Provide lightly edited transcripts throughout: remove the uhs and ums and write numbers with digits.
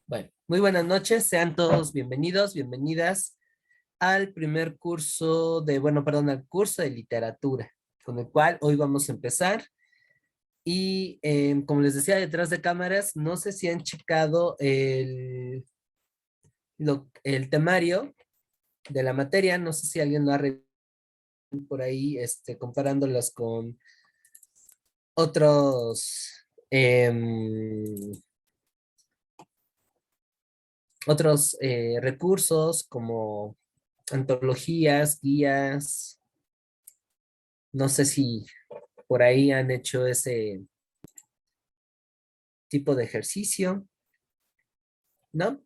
Bueno, muy buenas noches, sean todos bienvenidos, bienvenidas al primer curso perdón, al curso de literatura, con el cual hoy vamos a empezar. Y como les decía, detrás de cámaras, no sé si han checado el temario de la materia, no sé si alguien lo ha revisado por ahí, comparándolas con otros, recursos como antologías, guías. No sé si por ahí han hecho ese tipo de ejercicio, ¿no?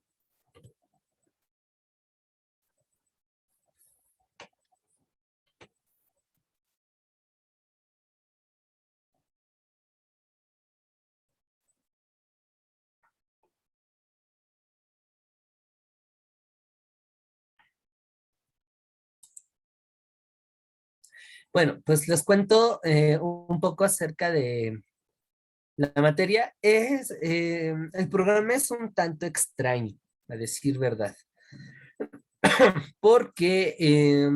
Bueno, pues les cuento un poco acerca de la materia. El programa es un tanto extraño, a decir verdad, porque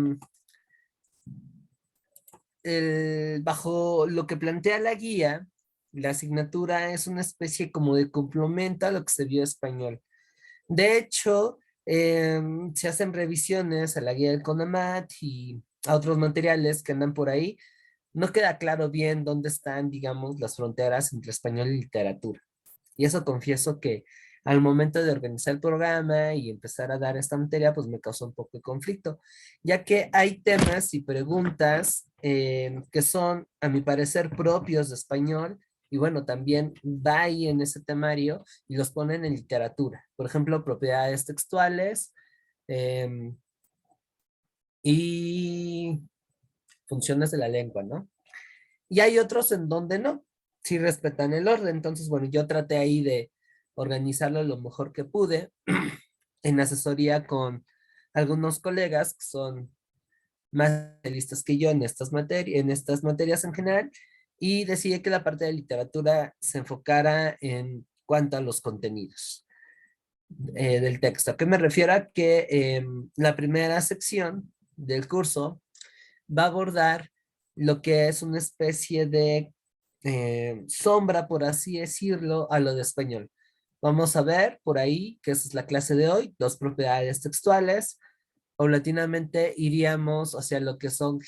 bajo lo que plantea la guía, la asignatura es una especie como de complemento a lo que se vio español. De hecho, se hacen revisiones a la guía del CONAMAT y a otros materiales que andan por ahí. No queda claro bien dónde están, digamos, las fronteras entre español y literatura. Y eso confieso que al momento de organizar el programa y empezar a dar esta materia, pues me causó un poco de conflicto, ya que hay temas y preguntas que son, a mi parecer, propios de español, y bueno, también va ahí en ese temario y los ponen en literatura. Por ejemplo, propiedades textuales eh, y funciones de la lengua, ¿no? Y hay otros en donde no, sí respetan el orden. Entonces, bueno, yo traté ahí de organizarlo lo mejor que pude en asesoría con algunos colegas que son más listos que yo en estas materias en general, y decidí que la parte de literatura se enfocara en cuanto a los contenidos del texto. ¿A qué me refiero? A que la primera sección del curso va a abordar lo que es una especie de sombra, por así decirlo, a lo de español. Vamos a ver por ahí, que esa es la clase de hoy, dos propiedades textuales. Paulatinamente iríamos hacia lo que son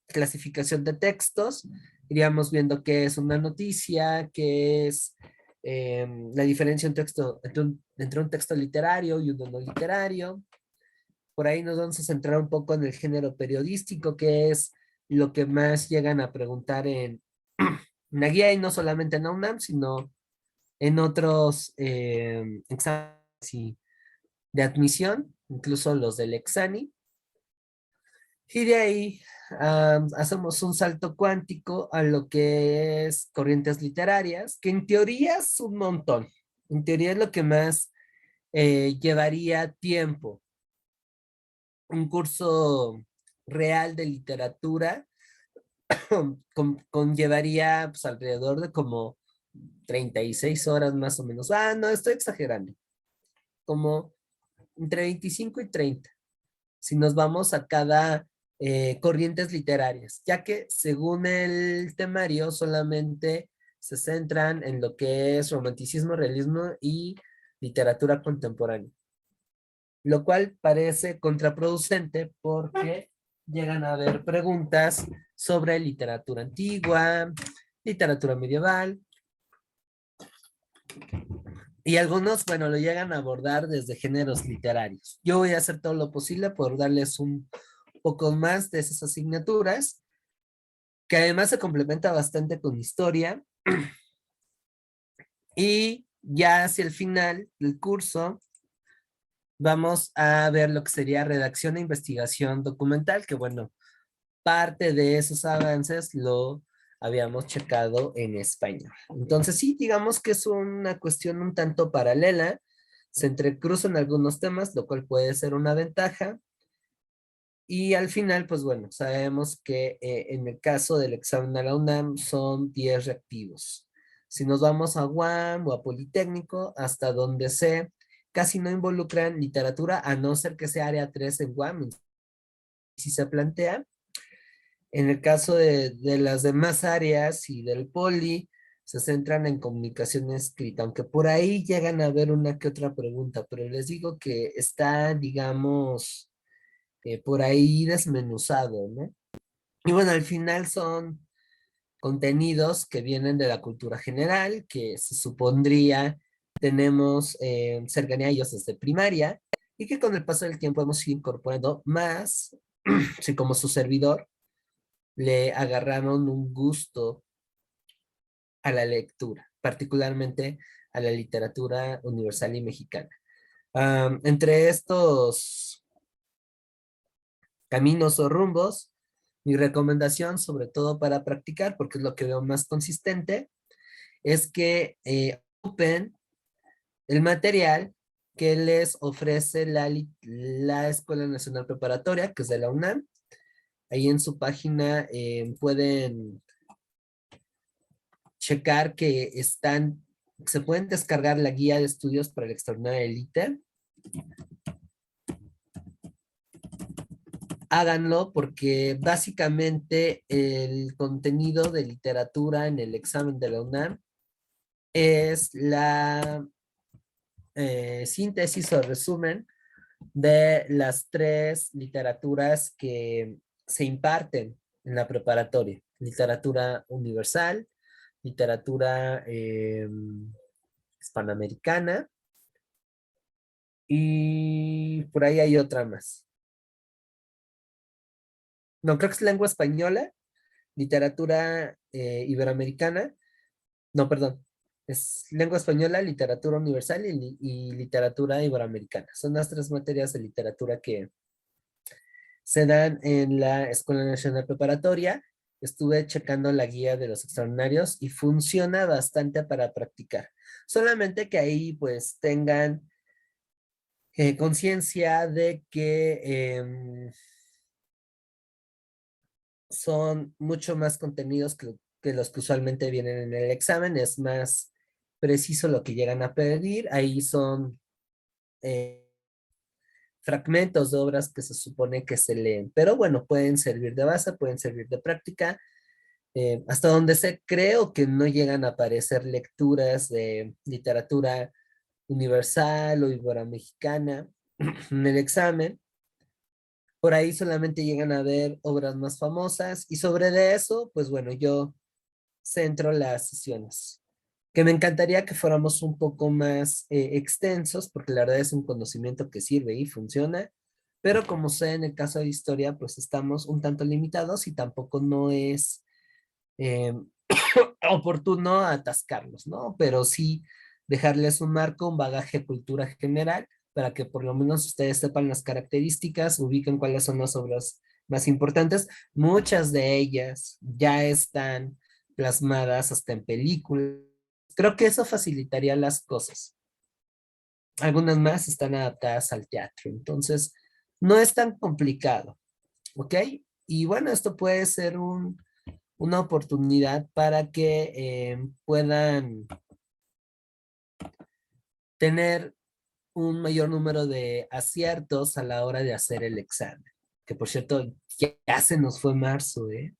clasificación de textos, iríamos viendo qué es una noticia, qué es la diferencia entre un texto literario y uno no literario. Por ahí nos vamos a centrar un poco en el género periodístico, que es lo que más llegan a preguntar en la guía, y no solamente en la UNAM, sino en otros exámenes de admisión, incluso los del Exani. Y de ahí hacemos un salto cuántico a lo que es corrientes literarias, que en teoría es un montón. En teoría es lo que más llevaría tiempo. Un curso real de literatura conllevaría pues, alrededor de como 36 horas más o menos. Ah, no, estoy exagerando. Como entre 25 y 30 si nos vamos a cada corrientes literarias, ya que según el temario solamente se centran en lo que es romanticismo, realismo y literatura contemporánea, lo cual parece contraproducente porque llegan a haber preguntas sobre literatura antigua, literatura medieval, y algunos, bueno, lo llegan a abordar desde géneros literarios. Yo voy a hacer todo lo posible por darles un poco más de esas asignaturas, que además se complementa bastante con historia, y ya hacia el final del curso vamos a ver lo que sería redacción e investigación documental, que bueno, parte de esos avances lo habíamos checado en español. Entonces sí, digamos que es una cuestión un tanto paralela, se entrecruzan algunos temas, lo cual puede ser una ventaja. Y al final, pues bueno, sabemos que en el caso del examen a la UNAM son 10 reactivos. Si nos vamos a UAM o a Politécnico, hasta donde sé, casi no involucran literatura, a no ser que sea área 3 en UAM, si se plantea. En el caso de las demás áreas y del poli, se centran en comunicación escrita, aunque por ahí llegan a ver una que otra pregunta, pero les digo que está, digamos, por ahí desmenuzado, ¿no? Y bueno, al final son contenidos que vienen de la cultura general, que se supondría tenemos cercanía a ellos desde primaria, y que con el paso del tiempo hemos ido incorporando más, sí, como su servidor, le agarraron un gusto a la lectura, particularmente a la literatura universal y mexicana. Entre estos caminos o rumbos, mi recomendación, sobre todo para practicar, porque es lo que veo más consistente, es que ocupen el material que les ofrece la Escuela Nacional Preparatoria, que es de la UNAM. Ahí en su página pueden checar que se pueden descargar la guía de estudios para el extraordinario élite. Háganlo porque básicamente el contenido de literatura en el examen de la UNAM es la síntesis o resumen de las tres literaturas que se imparten en la preparatoria. Literatura universal, literatura hispanoamericana y por ahí hay otra más. No, creo que es lengua española, literatura iberoamericana. No, perdón. Es lengua española, literatura universal y literatura iberoamericana. Son las tres materias de literatura que se dan en la Escuela Nacional Preparatoria. Estuve checando la guía de los extraordinarios y funciona bastante para practicar. Solamente que ahí pues tengan conciencia de que son mucho más contenidos que los que usualmente vienen en el examen. Es más preciso lo que llegan a pedir. Ahí son eh, fragmentos de obras que se supone que se leen. Pero bueno, pueden servir de base, pueden servir de práctica. Hasta donde sé, creo que no llegan a aparecer lecturas de literatura universal o iberoamericana en el examen. Por ahí solamente llegan a ver obras más famosas y sobre de eso, pues bueno, yo centro las sesiones. Que me encantaría que fuéramos un poco más extensos, porque la verdad es un conocimiento que sirve y funciona, pero como sé en el caso de historia, pues estamos un tanto limitados y tampoco no es eh, oportuno atascarlos, ¿no? Pero sí dejarles un marco, un bagaje de cultura general, para que por lo menos ustedes sepan las características, ubiquen cuáles son las obras más importantes. Muchas de ellas ya están plasmadas hasta en películas. Creo que eso facilitaría las cosas. Algunas más están adaptadas al teatro, entonces no es tan complicado, ¿ok? Y bueno, esto puede ser una oportunidad para que puedan tener un mayor número de aciertos a la hora de hacer el examen. Que por cierto, ya se nos fue marzo, ¿eh?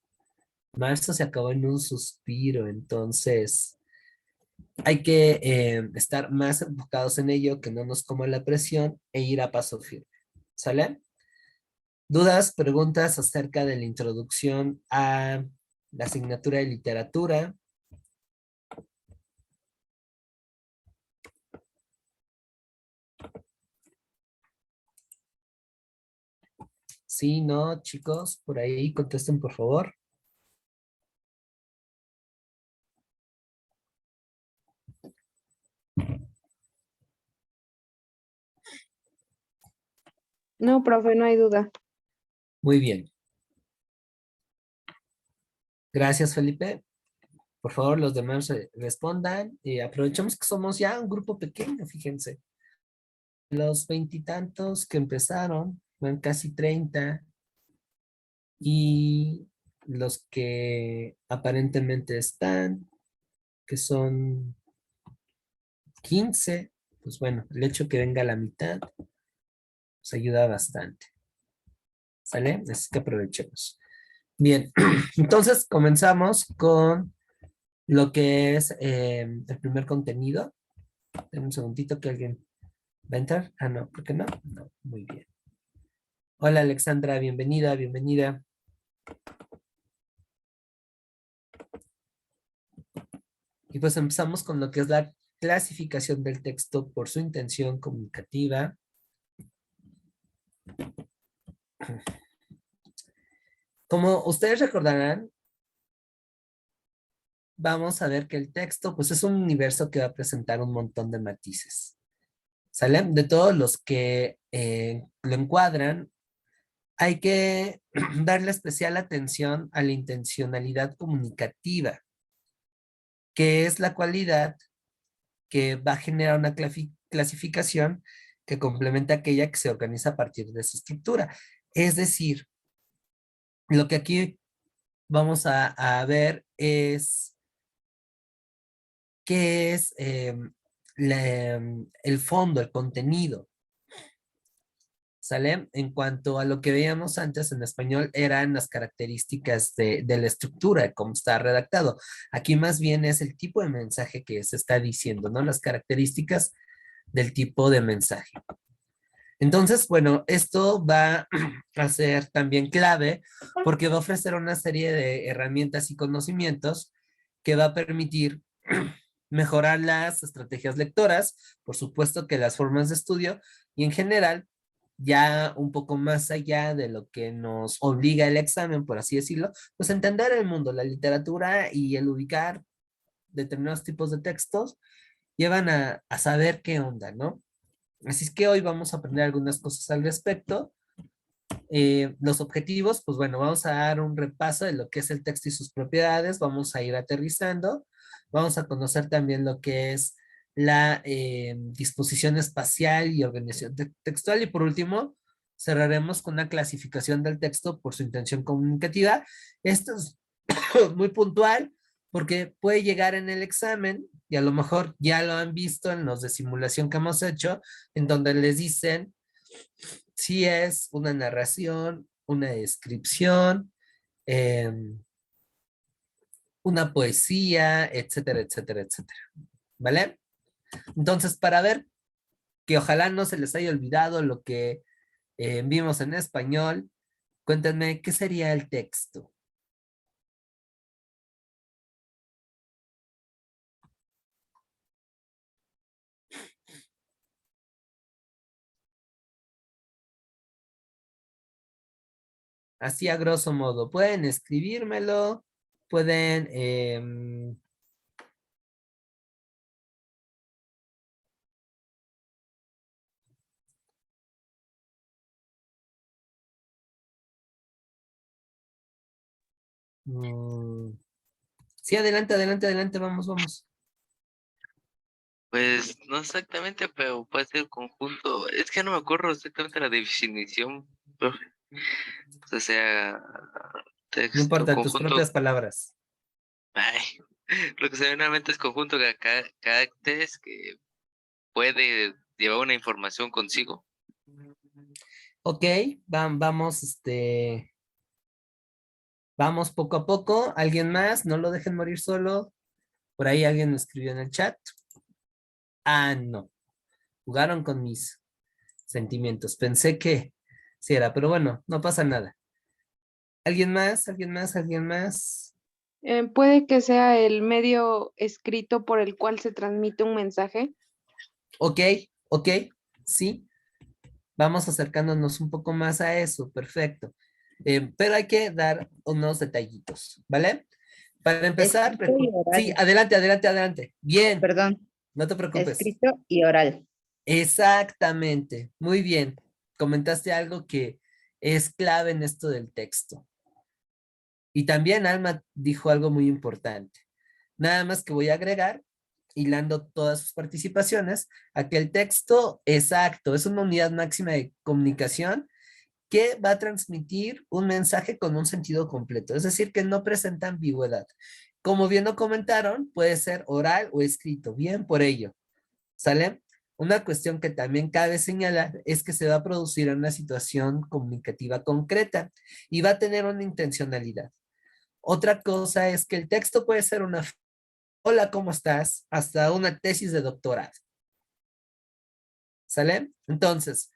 Marzo se acabó en un suspiro, entonces hay que estar más enfocados en ello, que no nos coma la presión e ir a paso firme. ¿Sale? ¿Dudas, preguntas acerca de la introducción a la asignatura de literatura? Sí, no, chicos, por ahí contesten, por favor. No, profe, no hay duda. Muy bien. Gracias, Felipe. Por favor, los demás respondan. Aprovechemos que somos ya un grupo pequeño, fíjense. Los veintitantos que empezaron, van casi 30, y los que aparentemente están, que son 15, pues bueno, el hecho que venga a la mitad nos ayuda bastante. ¿Sale? Así que aprovechemos. Bien, entonces comenzamos con lo que es el primer contenido. Dame un segundito que alguien va a entrar. Ah, no, ¿por qué no? No, muy bien. Hola Alexandra, bienvenida, bienvenida. Y pues empezamos con lo que es la clasificación del texto por su intención comunicativa. Como ustedes recordarán, vamos a ver que el texto pues es un universo que va a presentar un montón de matices. ¿Sale? De todos los que lo encuadran, hay que darle especial atención a la intencionalidad comunicativa, que es la cualidad que va a generar una clasificación que complementa aquella que se organiza a partir de su estructura. Es decir, lo que aquí vamos a ver es qué es el fondo, el contenido. ¿Sale? En cuanto a lo que veíamos antes en español, eran las características de la estructura, de cómo está redactado. Aquí más bien es el tipo de mensaje que se está diciendo, ¿no? Las características del tipo de mensaje. Entonces, bueno, esto va a ser también clave porque va a ofrecer una serie de herramientas y conocimientos que va a permitir mejorar las estrategias lectoras, por supuesto que las formas de estudio y en general, ya un poco más allá de lo que nos obliga el examen, por así decirlo, pues entender el mundo, la literatura y el ubicar determinados tipos de textos llevan a saber qué onda, ¿no? Así es que hoy vamos a aprender algunas cosas al respecto. Los objetivos, pues bueno, vamos a dar un repaso de lo que es el texto y sus propiedades, vamos a ir aterrizando, vamos a conocer también lo que es la disposición espacial y organización textual y por último cerraremos con una clasificación del texto por su intención comunicativa. Esto es muy puntual porque puede llegar en el examen y a lo mejor ya lo han visto en los de simulación que hemos hecho, en donde les dicen si es una narración, una descripción, eh, una poesía, etcétera, etcétera, etcétera. ¿Vale? Entonces, para ver que ojalá no se les haya olvidado lo que vimos en español, cuéntenme qué sería el texto. Así a grosso modo, pueden escribírmelo, pueden mm, sí, adelante, adelante, adelante, vamos, vamos. Pues no exactamente, pero puede ser conjunto. Es que no me acuerdo exactamente la definición, profe. O sea, No texto, importa, tus propias conjunto. palabras. Ay, lo que se ve en la mente es conjunto de caracteres que puede llevar una información consigo. Ok, vamos, vamos poco a poco. ¿Alguien más? No lo dejen morir solo. Por ahí alguien me escribió en el chat. Ah, no. Jugaron con mis sentimientos. Pensé que sí era, pero bueno, no pasa nada. ¿Alguien más? ¿Alguien más? ¿Alguien más? Puede que sea el medio escrito por el cual se transmite un mensaje. Ok, ok, sí. Vamos acercándonos un poco más a eso. Perfecto. Pero hay que dar unos detallitos, ¿vale? Para empezar, Escrito y sí, oral, adelante, adelante, adelante. Bien, perdón, no te preocupes. escrito y oral. Exactamente, muy bien. Comentaste algo que es clave en esto del texto. Y también Alma dijo algo muy importante. Nada más que voy a agregar, hilando todas sus participaciones, a que el texto exacto es una unidad máxima de comunicación que va a transmitir un mensaje con un sentido completo, es decir, que no presenta ambigüedad. Como bien lo comentaron, puede ser oral o escrito, bien por ello, ¿sale? Una cuestión que también cabe señalar es que se va a producir en una situación comunicativa concreta y va a tener una intencionalidad. Otra cosa es que el texto puede ser una hola, ¿cómo estás? Hasta una tesis de doctorado. ¿Sale? Entonces,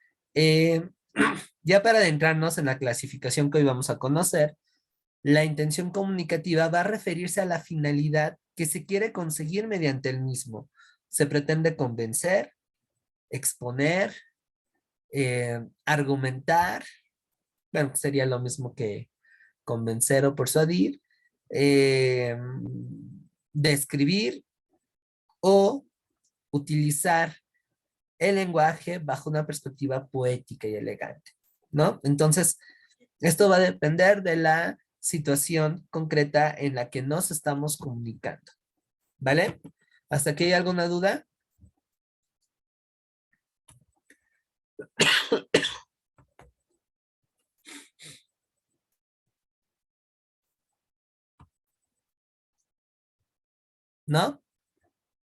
ya para adentrarnos en la clasificación que hoy vamos a conocer, la intención comunicativa va a referirse a la finalidad que se quiere conseguir mediante el mismo. Se pretende convencer, exponer, argumentar, bueno, sería lo mismo que convencer o persuadir, eh, describir o utilizar el lenguaje bajo una perspectiva poética y elegante, ¿no? Entonces, esto va a depender de la situación concreta en la que nos estamos comunicando, ¿vale? ¿Hasta aquí hay alguna duda? ¿No?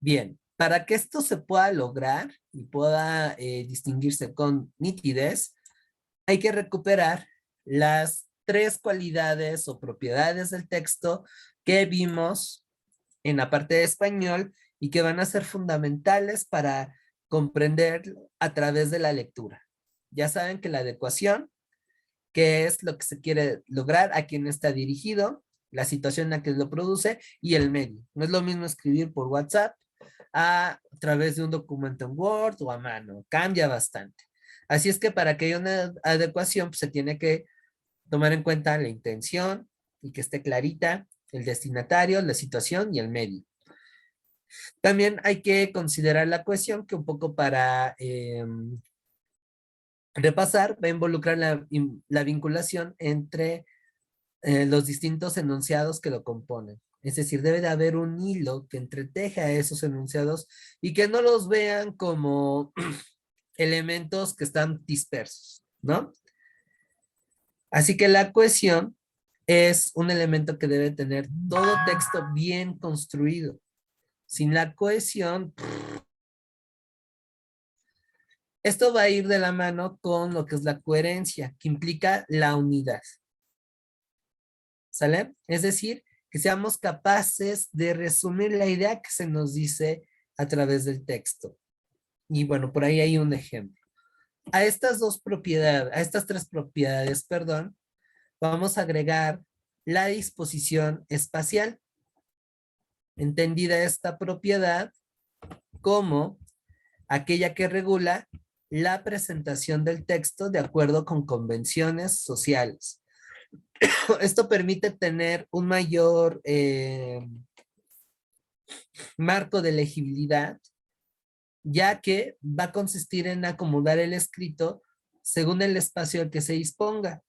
Bien, para que esto se pueda lograr y pueda distinguirse con nitidez, hay que recuperar las tres cualidades o propiedades del texto que vimos en la parte de español y que van a ser fundamentales para comprender a través de la lectura. Ya saben que la adecuación, que es lo que se quiere lograr, a quién está dirigido, la situación en la que lo produce y el medio. No es lo mismo escribir por WhatsApp a través de un documento en Word o a mano. Cambia bastante. Así es que para que haya una adecuación, pues, se tiene que tomar en cuenta la intención y que esté clarita, el destinatario, la situación y el medio. También hay que considerar la cohesión, que un poco para repasar va a involucrar la vinculación entre los distintos enunciados que lo componen. Es decir, debe de haber un hilo que entreteja a esos enunciados y que no los vean como elementos que están dispersos, ¿no? Así que la cohesión es un elemento que debe tener todo texto bien construido. Sin la cohesión, esto va a ir de la mano con lo que es la coherencia, que implica la unidad. ¿Sale? Es decir, que seamos capaces de resumir la idea que se nos dice a través del texto. Y bueno, por ahí hay un ejemplo. A estas dos propiedades, a estas tres propiedades, perdón, vamos a agregar la disposición espacial. Entendida esta propiedad como aquella que regula la presentación del texto de acuerdo con convenciones sociales. Esto permite tener un mayor marco de legibilidad, ya que va a consistir en acomodar el escrito según el espacio al que se disponga.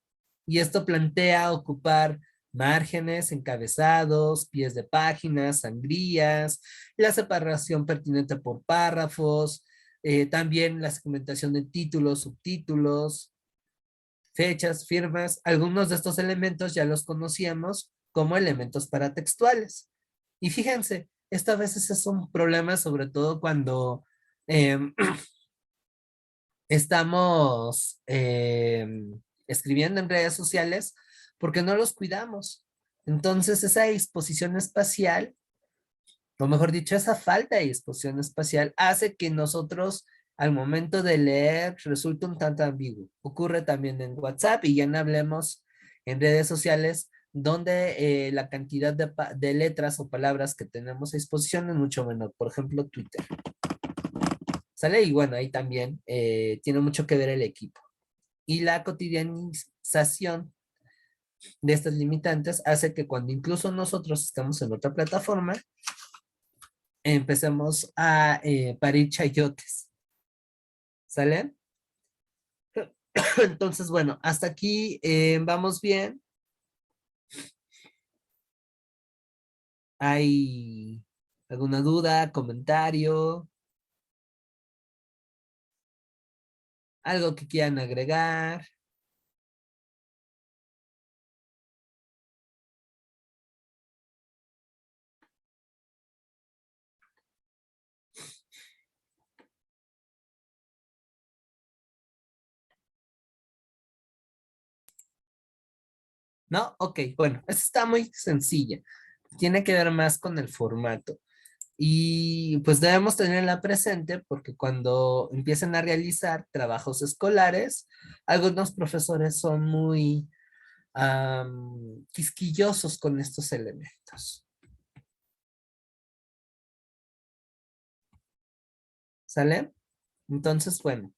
Y esto plantea ocupar márgenes, encabezados, pies de páginas, sangrías, la separación pertinente por párrafos, también la segmentación de títulos, subtítulos, fechas, firmas. Algunos de estos elementos ya los conocíamos como elementos paratextuales. Y fíjense, esto a veces es un problema, sobre todo cuando eh, estamos escribiendo en redes sociales, porque no los cuidamos. Entonces, esa disposición espacial, o mejor dicho, esa falta de disposición espacial hace que nosotros al momento de leer resulte un tanto ambiguo. Ocurre también en WhatsApp y ya no hablemos en redes sociales donde la cantidad de letras o palabras que tenemos a disposición es mucho menor. Por ejemplo, Twitter. ¿Sale? Y bueno, ahí también tiene mucho que ver el equipo. Y la cotidianización de estas limitantes hace que cuando incluso nosotros estamos en otra plataforma, empecemos a parir chayotes. ¿Sale? Entonces, bueno, hasta aquí vamos bien. ¿Hay alguna duda, comentario? ¿Algo que quieran agregar? ¿No? Ok, bueno, esta está muy sencilla. Tiene que ver más con el formato. Y pues debemos tenerla presente porque cuando empiecen a realizar trabajos escolares, algunos profesores son muy quisquillosos con estos elementos. ¿Sale? Entonces, bueno,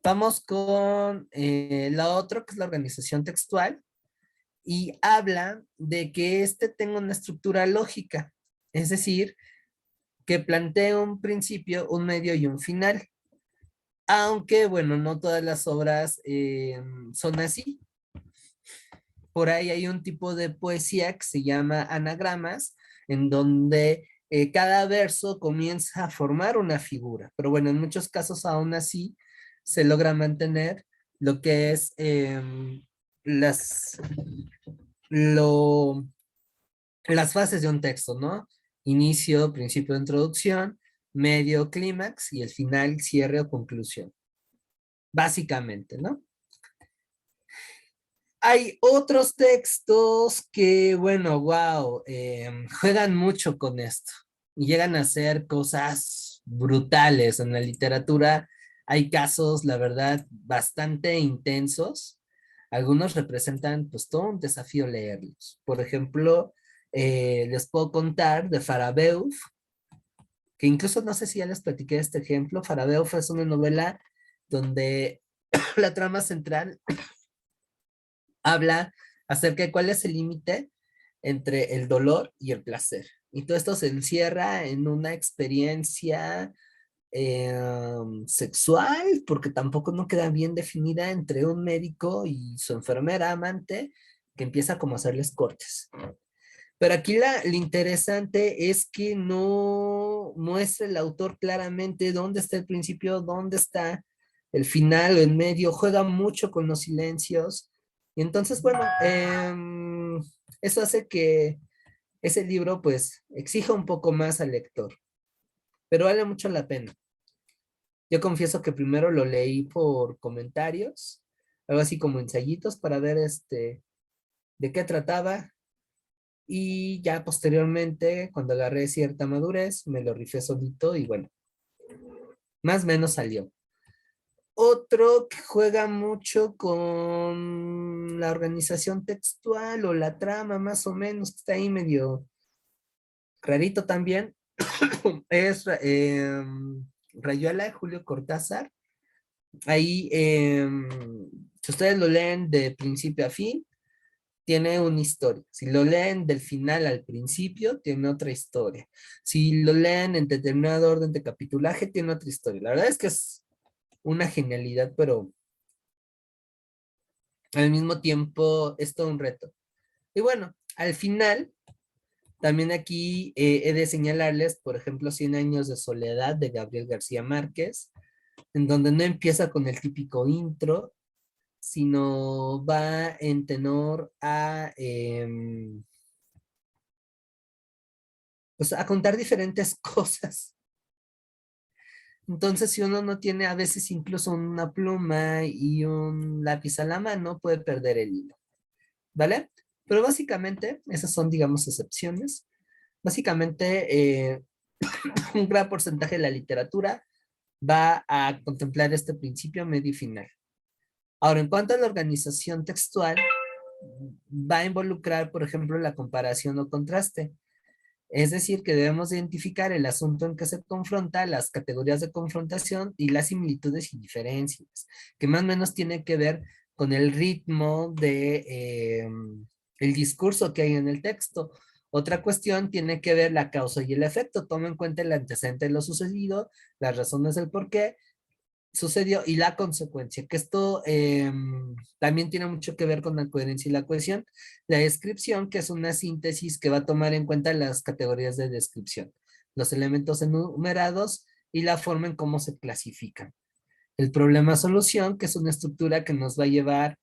vamos con la otra, que es la organización textual, y habla de que este tenga una estructura lógica, es decir, que plantee un principio, un medio y un final. Aunque, bueno, no todas las obras son así. Por ahí hay un tipo de poesía que se llama anagramas, en donde cada verso comienza a formar una figura. Pero bueno, en muchos casos aún así se logra mantener lo que es las, lo, las fases de un texto, ¿no? Inicio, principio, introducción, medio, clímax y el final, cierre o conclusión. Básicamente, ¿no? Hay otros textos que, bueno, wow, juegan mucho con esto y llegan a hacer cosas brutales. En la literatura hay casos, la verdad, bastante intensos. Algunos representan pues todo un desafío leerlos. Por ejemplo, les puedo contar de Farabeuf, que incluso no sé si ya les platiqué este ejemplo. Farabeuf es una novela donde la trama central habla acerca de cuál es el límite entre el dolor y el placer. Y todo esto se encierra en una experiencia sexual, porque tampoco no queda bien definida entre un médico y su enfermera amante, que empieza como a hacerles cortes. Pero aquí lo interesante es que no muestra el autor claramente dónde está el principio, dónde está el final o el medio, juega mucho con los silencios. Y entonces, bueno, eso hace que ese libro pues exija un poco más al lector, pero vale mucho la pena. Yo confieso que primero lo leí por comentarios, algo así como ensayitos para ver de qué trataba. Y ya posteriormente, cuando agarré cierta madurez, me lo rifé solito y bueno, más o menos salió. Otro que juega mucho con la organización textual o la trama, más o menos, que está ahí medio rarito también, es Rayuela de Julio Cortázar. Ahí, si ustedes lo leen de principio a fin, tiene una historia. Si lo leen del final al principio, tiene otra historia. Si lo leen en determinado orden de capitulaje, tiene otra historia. La verdad es que es una genialidad, pero al mismo tiempo es todo un reto. Y bueno, al final, también aquí he de señalarles, por ejemplo, Cien años de soledad de Gabriel García Márquez, en donde no empieza con el típico intro, sino va en tenor pues a contar diferentes cosas. Entonces, si uno no tiene a veces incluso una pluma y un lápiz a la mano, puede perder el hilo, ¿vale? Pero básicamente, esas son, digamos, excepciones. Básicamente, un gran porcentaje de la literatura va a contemplar este principio medio y final. Ahora, en cuanto a la organización textual, va a involucrar, por ejemplo, la comparación o contraste. Es decir, que debemos identificar el asunto en que se confronta, las categorías de confrontación y las similitudes y diferencias, que más o menos tiene que ver con el ritmo de el discurso que hay en el texto. Otra cuestión tiene que ver la causa y el efecto. Toma en cuenta el antecedente de lo sucedido, las razones del por qué sucedió y la consecuencia, que esto también tiene mucho que ver con la coherencia y la cohesión. La descripción, que es una síntesis que va a tomar en cuenta las categorías de descripción, los elementos enumerados y la forma en cómo se clasifican. El problema-solución, que es una estructura que nos va a llevar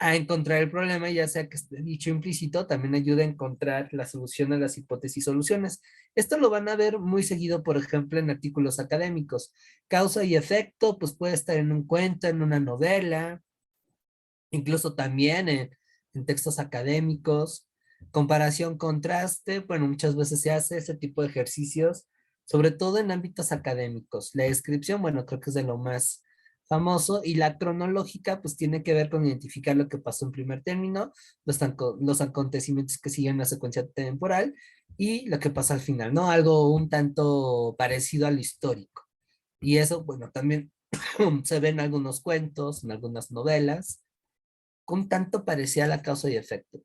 a encontrar el problema, ya sea que esté dicho implícito, también ayuda a encontrar la solución a las hipótesis y soluciones. Esto lo van a ver muy seguido, por ejemplo, en artículos académicos. Causa y efecto, pues puede estar en un cuento, en una novela, incluso también en textos académicos, comparación, contraste, bueno, muchas veces se hace ese tipo de ejercicios, sobre todo en ámbitos académicos. La descripción, bueno, creo que es de lo más famoso, y la cronológica, pues tiene que ver con identificar lo que pasó en primer término, los acontecimientos que siguen la secuencia temporal, y lo que pasa al final, ¿no? Algo un tanto parecido a lo histórico. Y eso, bueno, también se ve en algunos cuentos, en algunas novelas, un tanto parecida a la causa y efecto.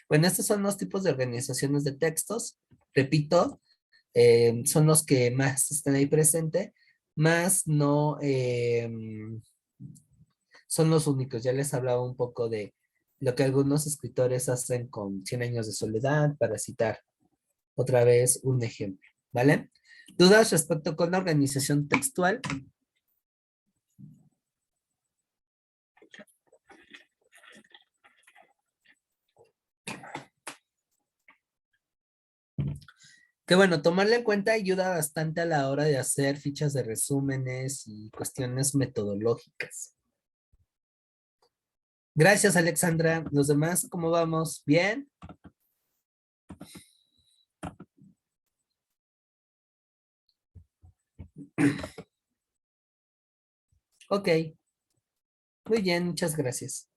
Bueno, estos son los tipos de organizaciones de textos. Repito, son los que más están ahí presente, más no son los únicos. Ya les hablaba un poco de lo que algunos escritores hacen con Cien años de soledad, para citar otra vez un ejemplo, ¿vale? ¿Dudas respecto con la organización textual? Que bueno, tomarla en cuenta ayuda bastante a la hora de hacer fichas de resúmenes y cuestiones metodológicas. Gracias, Alexandra. Los demás, ¿cómo vamos? ¿Bien? Ok, muy bien, muchas gracias.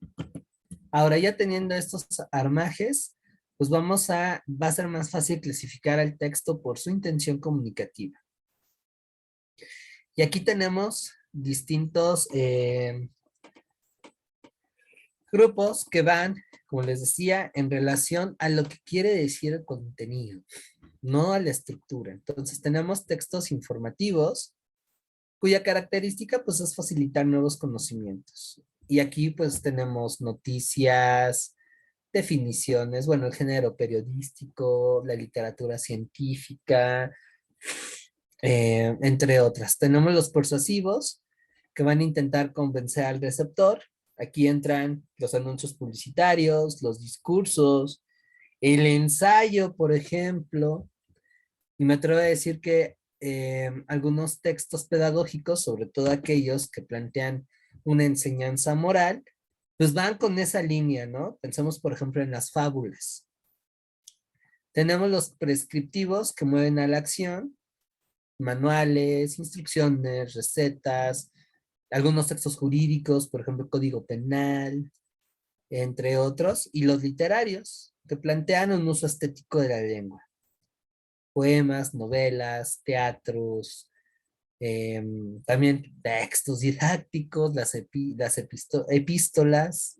Ahora ya teniendo estos armajes, pues va a ser más fácil clasificar al texto por su intención comunicativa. Y aquí tenemos distintos grupos que van, como les decía, en relación a lo que quiere decir el contenido, no a la estructura. Entonces tenemos textos informativos, cuya característica pues es facilitar nuevos conocimientos. Y aquí pues tenemos noticias, definiciones, bueno, el género periodístico, la literatura científica, entre otras. Tenemos los persuasivos, que van a intentar convencer al receptor. Aquí entran los anuncios publicitarios, los discursos, el ensayo, por ejemplo, y me atrevo a decir que algunos textos pedagógicos, sobre todo aquellos que plantean una enseñanza moral, pues van con esa línea, ¿no? Pensemos, por ejemplo, en las fábulas. Tenemos los prescriptivos que mueven a la acción, manuales, instrucciones, recetas, algunos textos jurídicos, por ejemplo, código penal, entre otros, y los literarios, que plantean un uso estético de la lengua. Poemas, novelas, teatros, también textos didácticos, epístolas,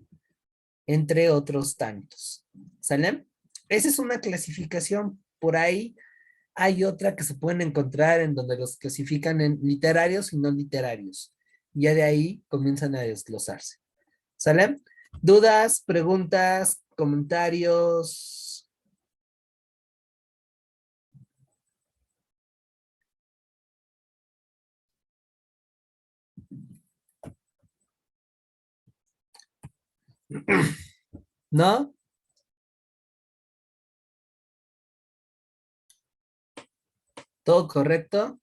entre otros tantos. ¿Sale? Esa es una clasificación. Por ahí hay otra que se pueden encontrar en donde los clasifican en literarios y no literarios. Y ya de ahí comienzan a desglosarse. ¿Sale? ¿Dudas, preguntas, comentarios? ¿No? ¿Todo correcto?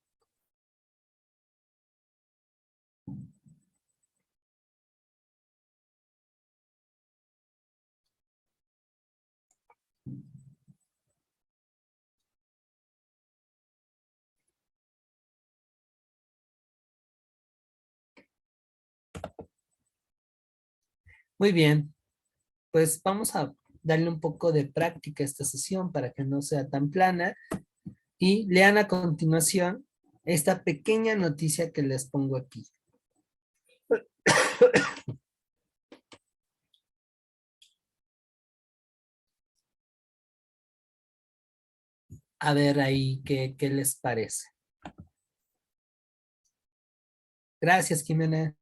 Muy bien. Pues vamos a darle un poco de práctica a esta sesión para que no sea tan plana y lean a continuación esta pequeña noticia que les pongo aquí. A ver ahí qué les parece. Gracias, Jimena.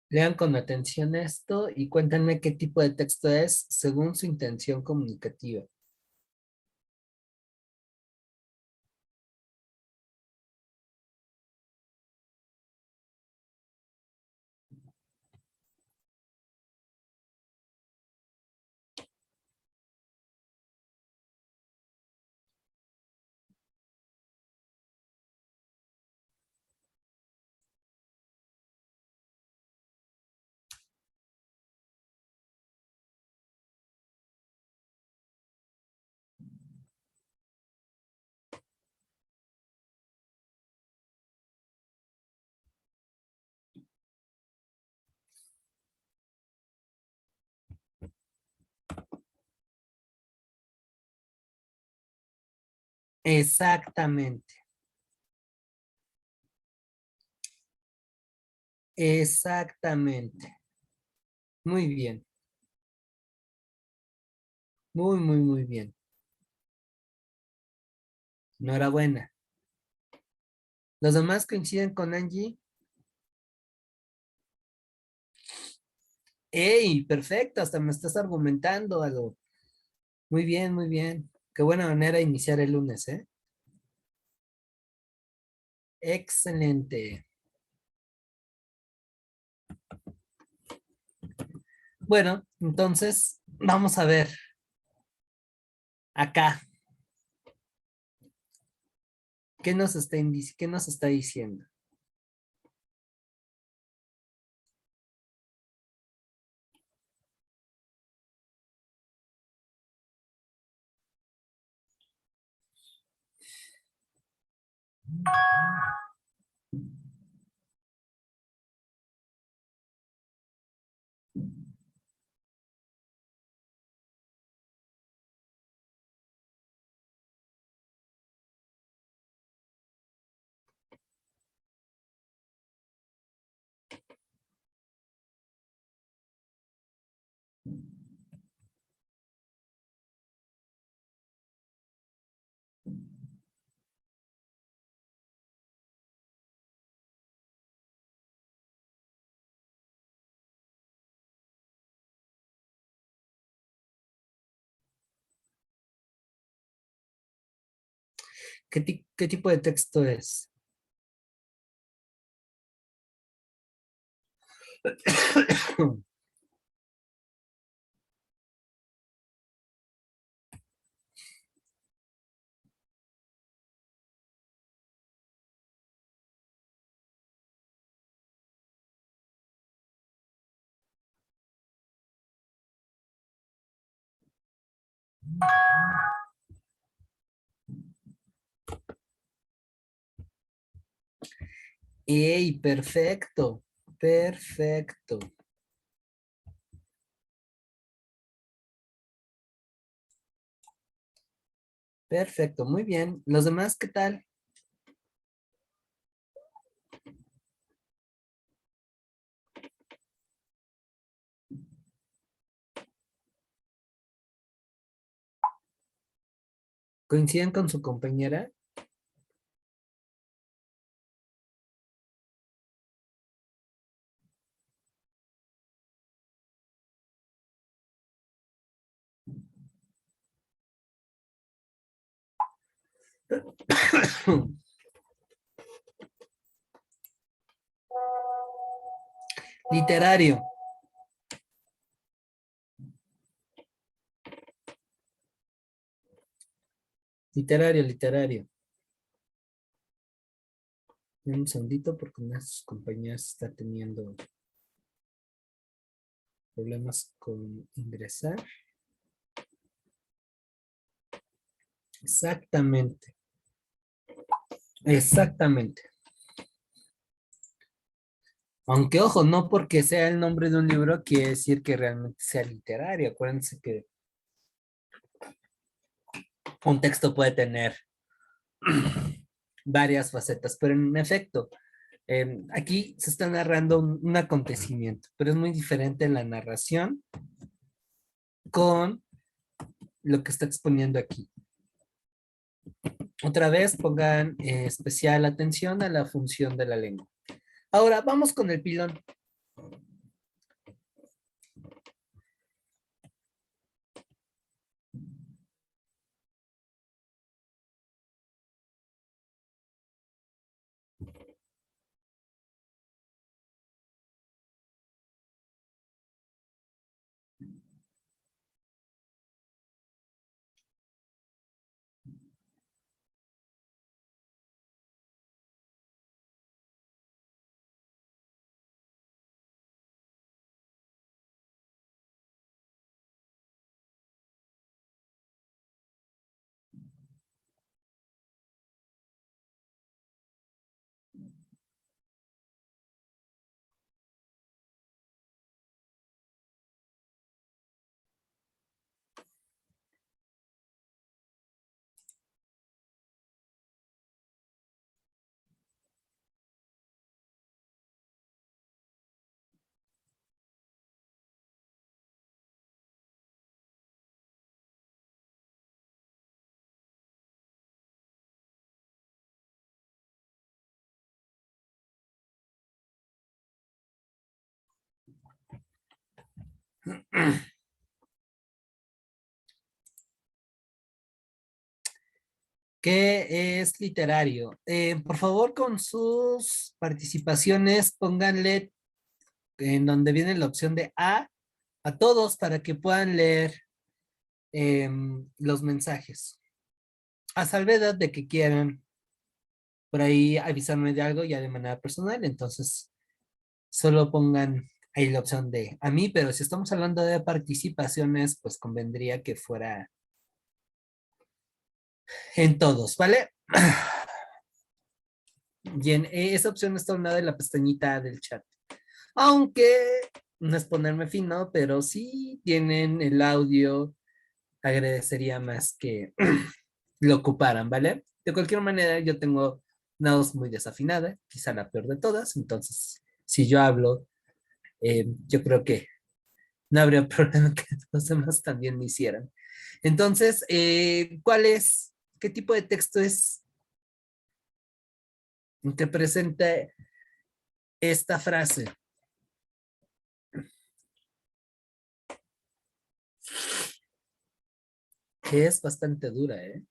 Lean con atención esto y cuéntenme qué tipo de texto es según su intención comunicativa. Exactamente. Exactamente. Muy bien. Muy, muy, muy bien. Enhorabuena. ¿Los demás coinciden con Angie? ¡Ey! Perfecto, hasta me estás argumentando algo. Muy bien, muy bien. Qué buena manera de iniciar el lunes, ¿eh? Excelente. Bueno, entonces vamos a ver acá. ¿Qué nos está diciendo? ¿Qué tipo de texto es? ¡Ey! Perfecto. Perfecto. Perfecto. Muy bien. ¿Los demás qué tal? ¿Coinciden con su compañera? Literario. Literario, literario. Un segundito porque una de sus compañeras está teniendo problemas con ingresar. Exactamente. Exactamente. Aunque ojo, no porque sea el nombre de un libro quiere decir que realmente sea literario. Acuérdense que un texto puede tener varias facetas, pero en efecto, aquí se está narrando un acontecimiento, pero es muy diferente en la narración con lo que está exponiendo aquí. Otra vez pongan especial atención a la función de la lengua. Ahora vamos con el pilón. ¿Qué es literario? Por favor, con sus participaciones, pónganle en donde viene la opción de a todos para que puedan leer los mensajes. A salvedad de que quieran por ahí avisarme de algo ya de manera personal, entonces solo pongan ahí la opción de a mí, pero si estamos hablando de participaciones, pues convendría que fuera en todos, ¿vale? Y en esa opción está a un lado de la pestañita del chat. Aunque no es ponerme fino, pero si tienen el audio, agradecería más que lo ocuparan, ¿vale? De cualquier manera, yo tengo una voz muy desafinada, quizá la peor de todas, entonces, si yo hablo, yo creo que no habría problema que los demás también me hicieran. Entonces, qué tipo de texto es que presenta esta frase? Que es bastante dura, ¿eh?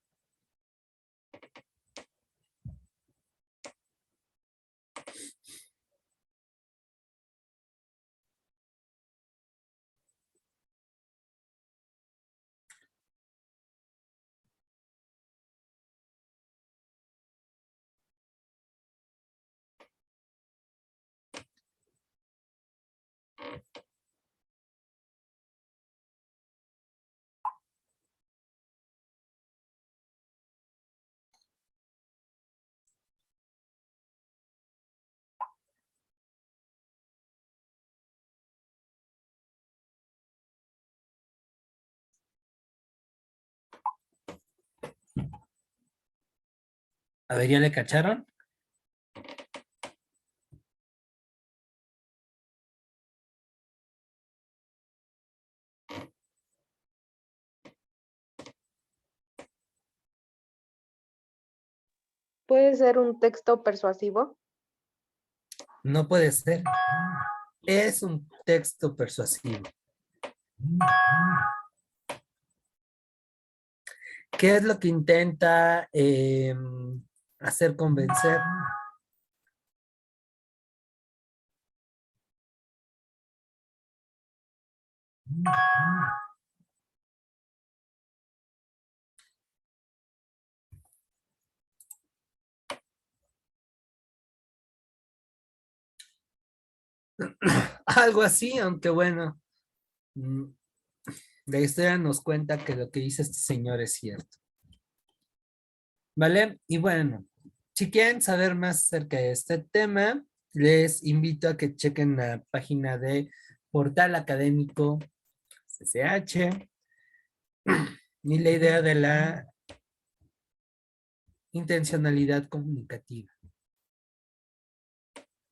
A ver, ¿ya le cacharon? ¿Puede ser un texto persuasivo? No puede ser. Es un texto persuasivo. ¿Qué es lo que intenta hacer convencer? Algo así, aunque bueno, mm, la historia nos cuenta que lo que dice este señor es cierto. ¿Vale? Y bueno, si quieren saber más acerca de este tema, les invito a que chequen la página de Portal Académico CCH y la idea de la intencionalidad comunicativa.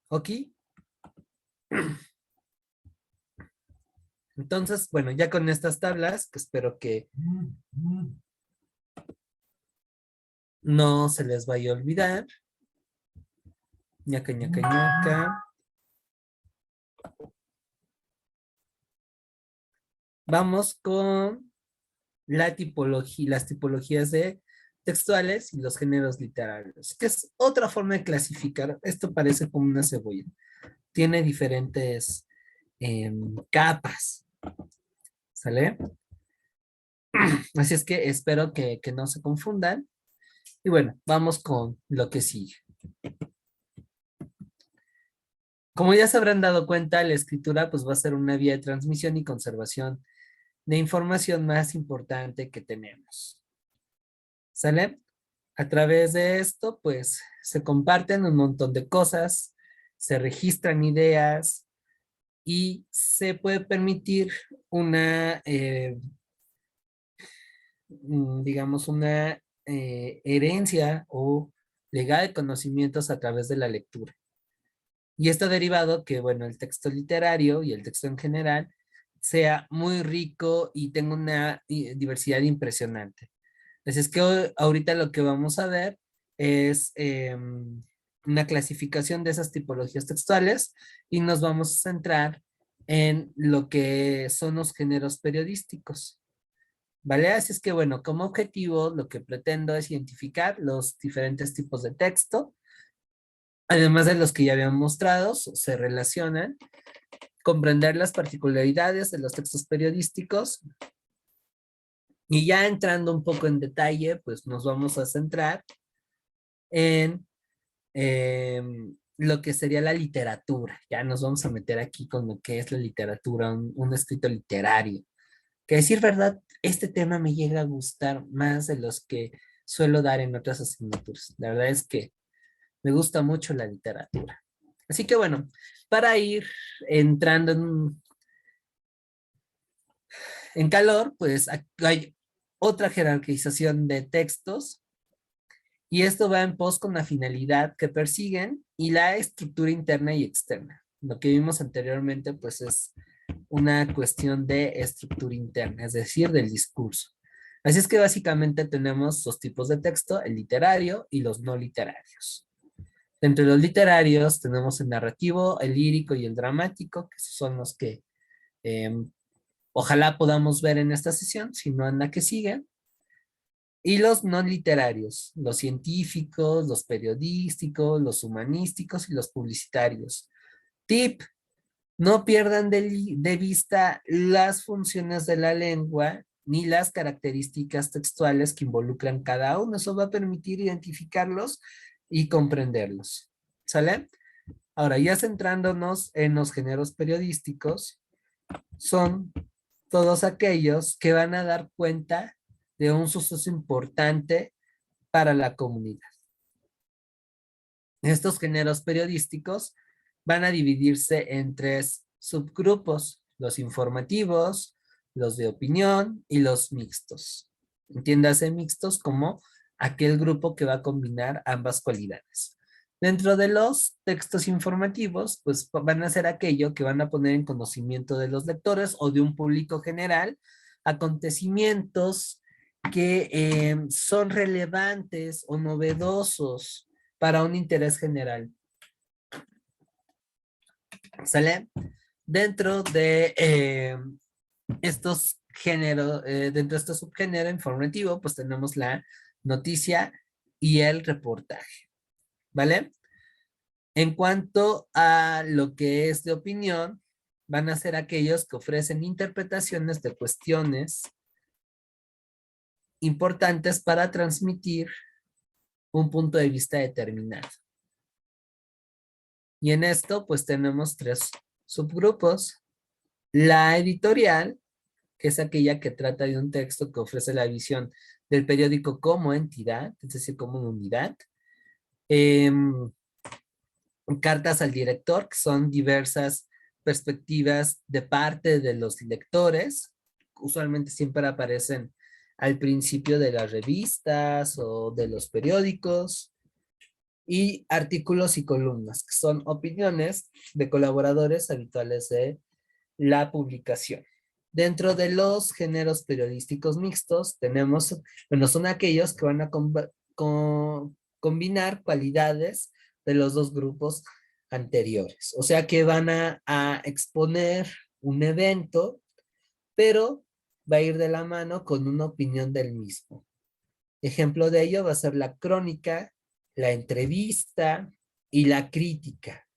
¿Ok? Entonces, bueno, ya con estas tablas, que espero que no se les vaya a olvidar. Ñaca, ñaca, ñaca. Vamos con la tipología, las tipologías de textuales y los géneros literarios, que es otra forma de clasificar. Esto parece como una cebolla. Tiene diferentes capas, ¿sale? Así es que espero que no se confundan. Y bueno, vamos con lo que sigue. Como ya se habrán dado cuenta, la escritura pues va a ser una vía de transmisión y conservación de información más importante que tenemos. ¿Sale? A través de esto, pues se comparten un montón de cosas, se registran ideas y se puede permitir una, digamos, una herencia o legado de conocimientos a través de la lectura. Y esto ha derivado que, bueno, el texto literario y el texto en general sea muy rico y tenga una diversidad impresionante. Así es que ahorita lo que vamos a ver es una clasificación de esas tipologías textuales y nos vamos a centrar en lo que son los géneros periodísticos. ¿Vale? Así es que, bueno, como objetivo lo que pretendo es identificar los diferentes tipos de texto, además de los que ya habíamos mostrado, se relacionan, comprender las particularidades de los textos periodísticos y ya entrando un poco en detalle, pues nos vamos a centrar en lo que sería la literatura. Ya nos vamos a meter aquí con lo que es la literatura, un escrito literario. Que decir verdad, este tema me llega a gustar más de los que suelo dar en otras asignaturas. La verdad es que me gusta mucho la literatura. Así que bueno, para ir entrando en calor, pues hay otra jerarquización de textos y esto va en pos con la finalidad que persiguen y la estructura interna y externa. Lo que vimos anteriormente, pues es una cuestión de estructura interna, es decir, del discurso. Así es que básicamente tenemos dos tipos de texto, el literario y los no literarios. Entre los literarios tenemos el narrativo, el lírico y el dramático, que son los que eh, ojalá podamos ver en esta sesión, si no en la que sigue. Y los no literarios, los científicos, los periodísticos, los humanísticos y los publicitarios. Tip, no pierdan de vista las funciones de la lengua ni las características textuales que involucran cada uno. Eso va a permitir identificarlos y comprenderlos. ¿Sale? Ahora, ya centrándonos en los géneros periodísticos, son todos aquellos que van a dar cuenta de un suceso importante para la comunidad. Estos géneros periodísticos van a dividirse en tres subgrupos, los informativos, los de opinión y los mixtos. Entiéndase mixtos como aquel grupo que va a combinar ambas cualidades. Dentro de los textos informativos, pues van a ser aquello que van a poner en conocimiento de los lectores o de un público general acontecimientos que son relevantes o novedosos para un interés general. ¿Sale? Dentro de estos géneros, dentro de este subgénero informativo, pues tenemos la noticia y el reportaje. ¿Vale? En cuanto a lo que es de opinión, van a ser aquellos que ofrecen interpretaciones de cuestiones importantes para transmitir un punto de vista determinado. Y en esto, pues tenemos tres subgrupos. La editorial, que es aquella que trata de un texto que ofrece la visión del periódico como entidad, es decir, como unidad. Cartas al director, que son diversas perspectivas de parte de los lectores. Usualmente siempre aparecen al principio de las revistas o de los periódicos. Y artículos y columnas, que son opiniones de colaboradores habituales de la publicación. Dentro de los géneros periodísticos mixtos tenemos, bueno, son aquellos que van a combinar cualidades de los dos grupos anteriores. O sea que van a exponer un evento, pero va a ir de la mano con una opinión del mismo. Ejemplo de ello va a ser la crónica, la entrevista y la crítica,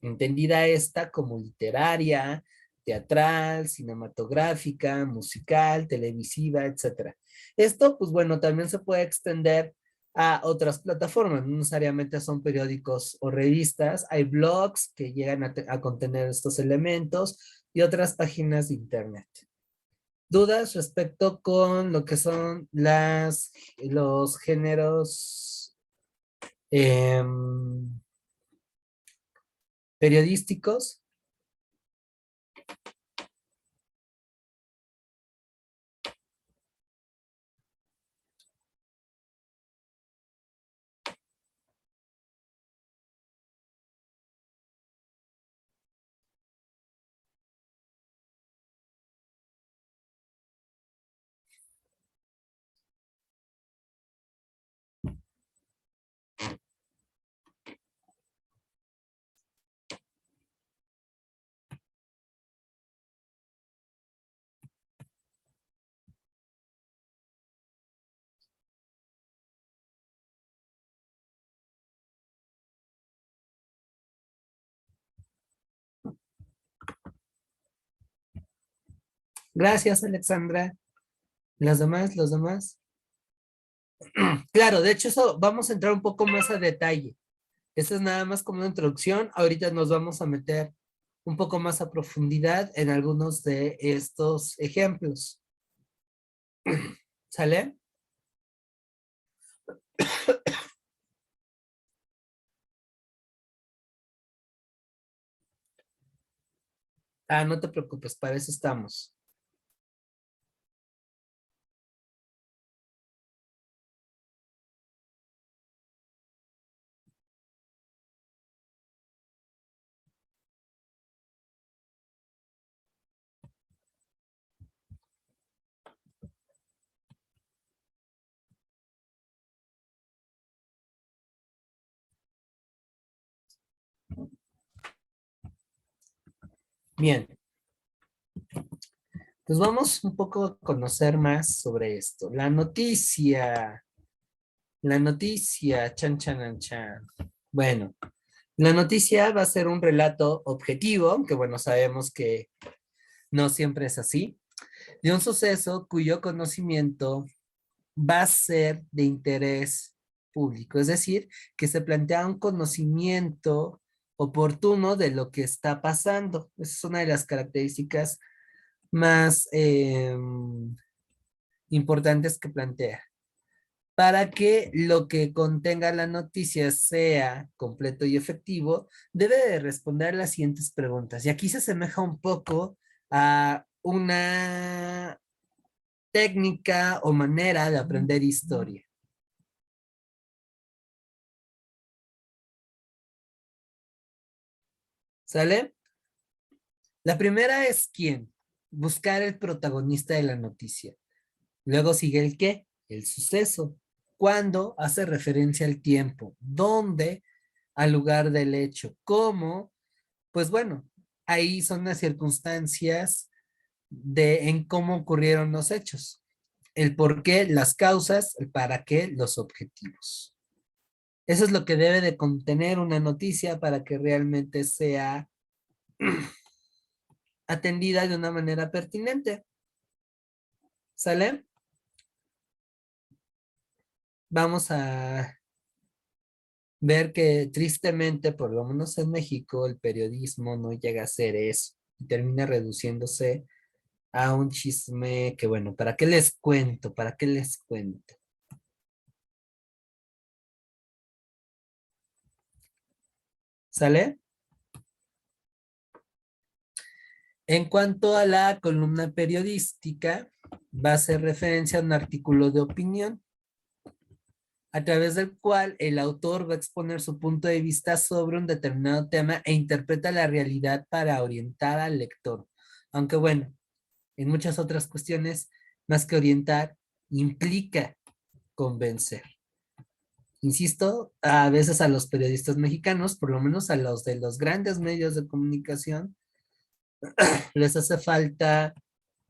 entendida esta como literaria, teatral, cinematográfica, musical, televisiva, etc. Esto, pues bueno, también se puede extender a otras plataformas, no necesariamente son periódicos o revistas, hay blogs que llegan a contener estos elementos y otras páginas de internet. ¿Dudas respecto con lo que son los géneros periodísticos? Gracias, Alexandra. Las demás, los demás. Claro, de hecho, eso vamos a entrar un poco más a detalle. Esto es nada más como una introducción. Ahorita nos vamos a meter un poco más a profundidad en algunos de estos ejemplos. ¿Sale? Ah, no te preocupes, para eso estamos. Bien, pues vamos un poco a conocer más sobre esto. La noticia, chan, chan, chan. Bueno, la noticia va a ser un relato objetivo, que bueno, sabemos que no siempre es así, de un suceso cuyo conocimiento va a ser de interés público, es decir, que se plantea un conocimiento oportuno de lo que está pasando. Esa es una de las características más importantes que plantea. Para que lo que contenga la noticia sea completo y efectivo, debe de responder las siguientes preguntas. Y aquí se asemeja un poco a una técnica o manera de aprender historia. ¿Sale? La primera es quién. Buscar el protagonista de la noticia. Luego sigue el qué, el suceso. ¿Cuándo? Hace referencia al tiempo. ¿Dónde? Al lugar del hecho. ¿Cómo? Pues bueno, ahí son las circunstancias de en cómo ocurrieron los hechos. El por qué, las causas, el para qué, los objetivos. Eso es lo que debe de contener una noticia para que realmente sea atendida de una manera pertinente. ¿Sale? Vamos a ver que tristemente, por lo menos en México, el periodismo no llega a ser eso y termina reduciéndose a un chisme que, bueno, ¿para qué les cuento? ¿Para qué les cuento? ¿Sale? En cuanto a la columna periodística, va a hacer referencia a un artículo de opinión a través del cual el autor va a exponer su punto de vista sobre un determinado tema e interpreta la realidad para orientar al lector. Aunque bueno, en muchas otras cuestiones, más que orientar, implica convencer. Insisto, a veces a los periodistas mexicanos, por lo menos a los de los grandes medios de comunicación, les hace falta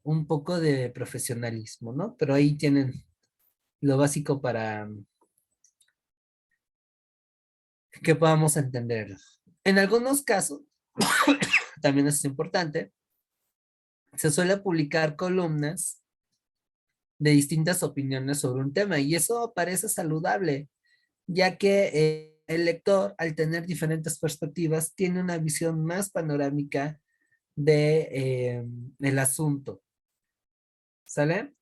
un poco de profesionalismo, ¿no? Pero ahí tienen lo básico para que podamos entenderlo. En algunos casos, también es importante, se suele publicar columnas de distintas opiniones sobre un tema y eso parece saludable, ya que el lector, al tener diferentes perspectivas, tiene una visión más panorámica de el asunto. ¿Sale?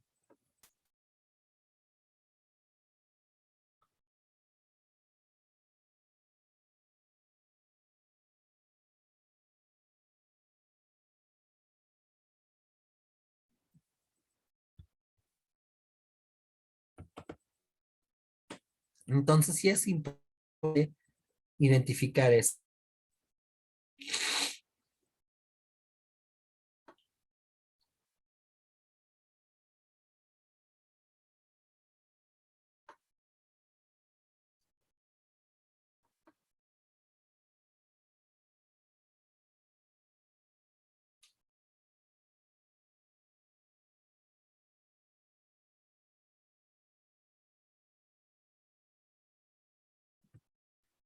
Entonces sí es importante identificar esto.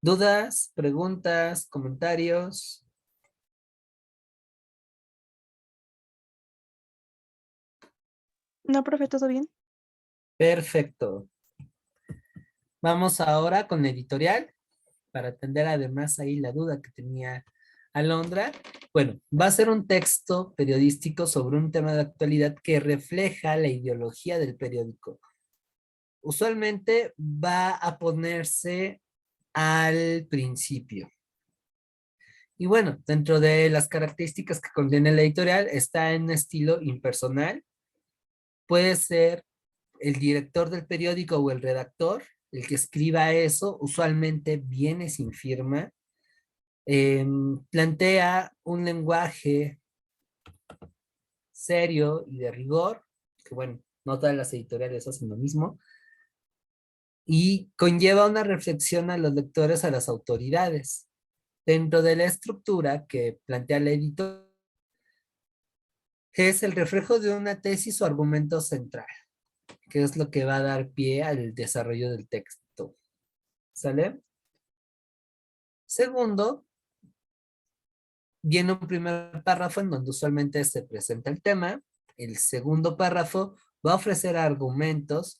¿Dudas, preguntas, comentarios? No, profe, ¿todo bien? Perfecto. Vamos ahora con la editorial para atender además ahí la duda que tenía Alondra. Bueno, va a ser un texto periodístico sobre un tema de actualidad que refleja la ideología del periódico. Usualmente va a ponerse al principio. Y bueno, dentro de las características que contiene la editorial, está en estilo impersonal. Puede ser el director del periódico o el redactor, el que escriba eso, usualmente viene sin firma. Plantea un lenguaje serio y de rigor, que bueno, no todas las editoriales hacen lo mismo, y conlleva una reflexión a los lectores, a las autoridades. Dentro de la estructura que plantea el editor, es el reflejo de una tesis o argumento central, que es lo que va a dar pie al desarrollo del texto. ¿Sale? Segundo, viene un primer párrafo en donde usualmente se presenta el tema. El segundo párrafo va a ofrecer argumentos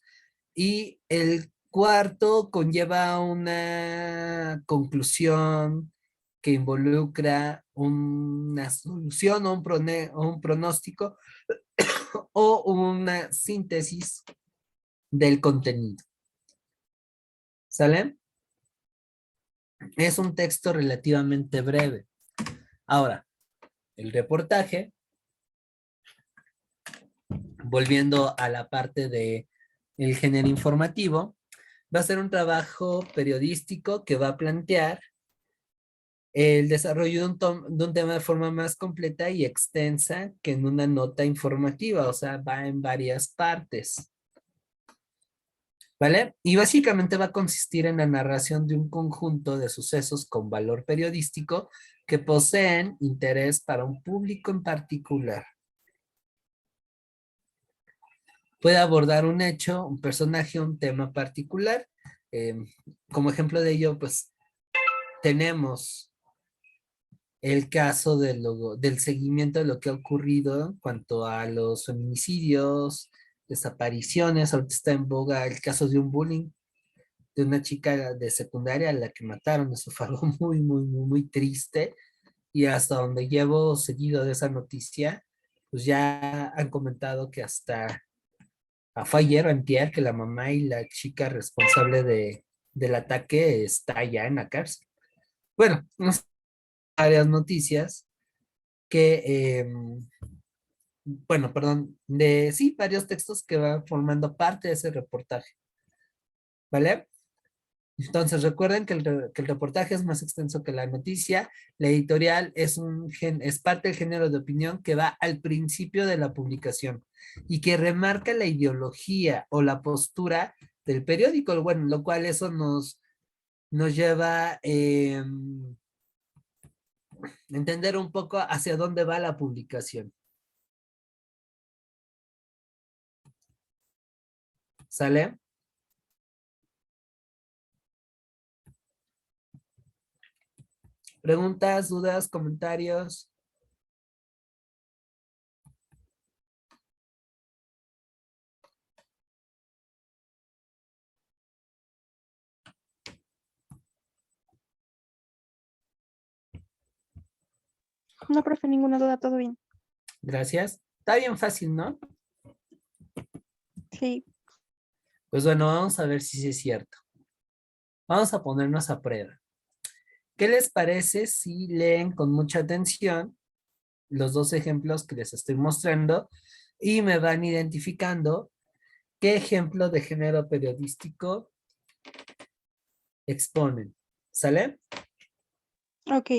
y el cuarto conlleva una conclusión que involucra una solución o un pronóstico o una síntesis del contenido. ¿Sale? Es un texto relativamente breve. Ahora, el reportaje, volviendo a la parte de el género informativo, va a ser un trabajo periodístico que va a plantear el desarrollo de un tema de forma más completa y extensa que en una nota informativa, o sea, va en varias partes. ¿Vale? Y básicamente va a consistir en la narración de un conjunto de sucesos con valor periodístico que poseen interés para un público en particular. Puede abordar un hecho, un personaje, un tema particular. Eh, Como ejemplo de ello, pues tenemos el caso del seguimiento de lo que ha ocurrido en cuanto a los feminicidios, desapariciones. Ahorita está en boga el caso de un bullying de una chica de secundaria a la que mataron. Eso fue algo muy, muy, muy, muy triste. Y hasta donde llevo seguido de esa noticia, pues ya han comentado que hasta fue ayer o antier que la mamá y la chica responsable del ataque está ya en la cárcel. Bueno, no sé, varias noticias que, bueno, perdón, sí, varios textos que van formando parte de ese reportaje, ¿vale? Entonces recuerden que que el reportaje es más extenso que la noticia. La editorial es parte del género de opinión que va al principio de la publicación y que remarca la ideología o la postura del periódico. Bueno, lo cual eso nos lleva a entender un poco hacia dónde va la publicación. ¿Sale? ¿Preguntas, dudas, comentarios? No, profe, ninguna duda, todo bien. Gracias. Está bien fácil, ¿no? Sí, Pues bueno, vamos a ver si sí es cierto. Vamos a ponernos a prueba. ¿Qué les parece si leen con mucha atención los dos ejemplos que les estoy mostrando y me van identificando qué ejemplo de género periodístico exponen? ¿Sale? ok.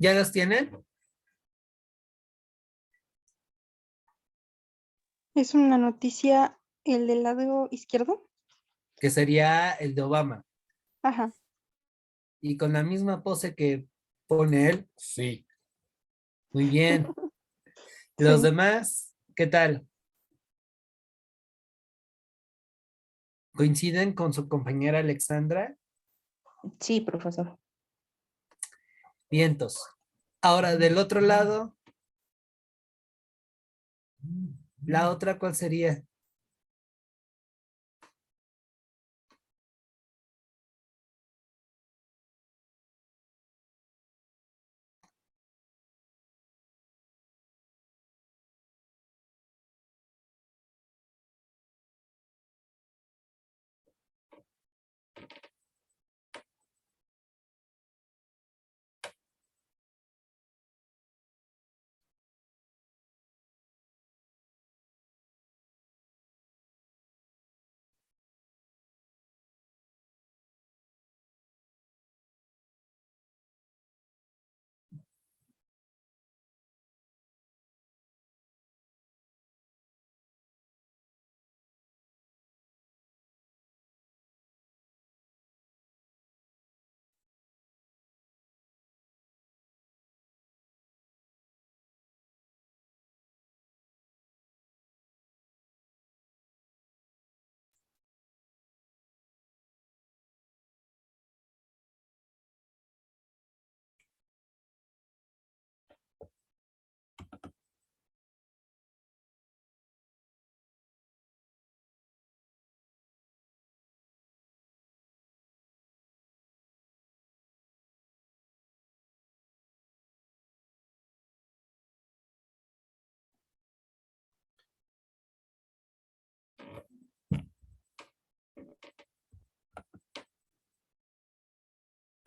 ¿Ya los tienen? Es una noticia, el del lado izquierdo. Que sería el de Obama. Ajá. Y con la misma pose que pone él, sí. Muy bien. Los Sí. demás, ¿qué tal? ¿Coinciden con su compañera Alexandra? Sí, profesor. Vientos. Ahora, del otro lado, la otra, ¿cuál sería?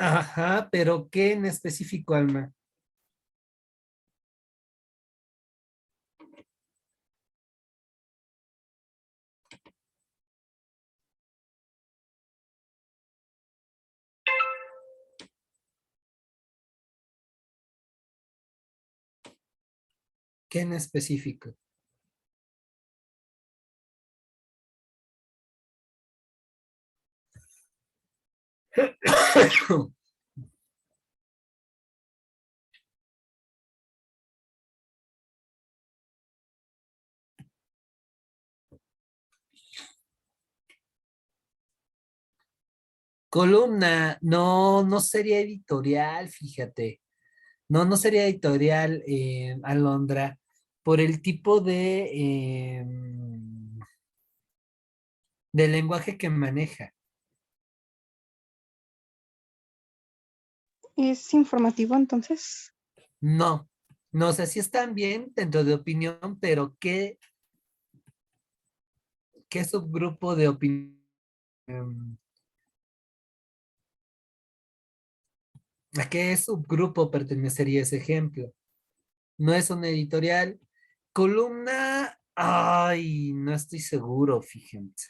Ajá, pero ¿qué en específico, Alma? ¿Qué en específico? Columna, no, no sería editorial, fíjate. No, no sería editorial, Alondra, por el tipo de lenguaje que maneja. Es informativo, entonces. No, no sé si están bien dentro de opinión, pero ¿qué subgrupo de opinión? ¿A qué subgrupo pertenecería ese ejemplo? No es una editorial. Columna, ay, no estoy seguro, fíjense.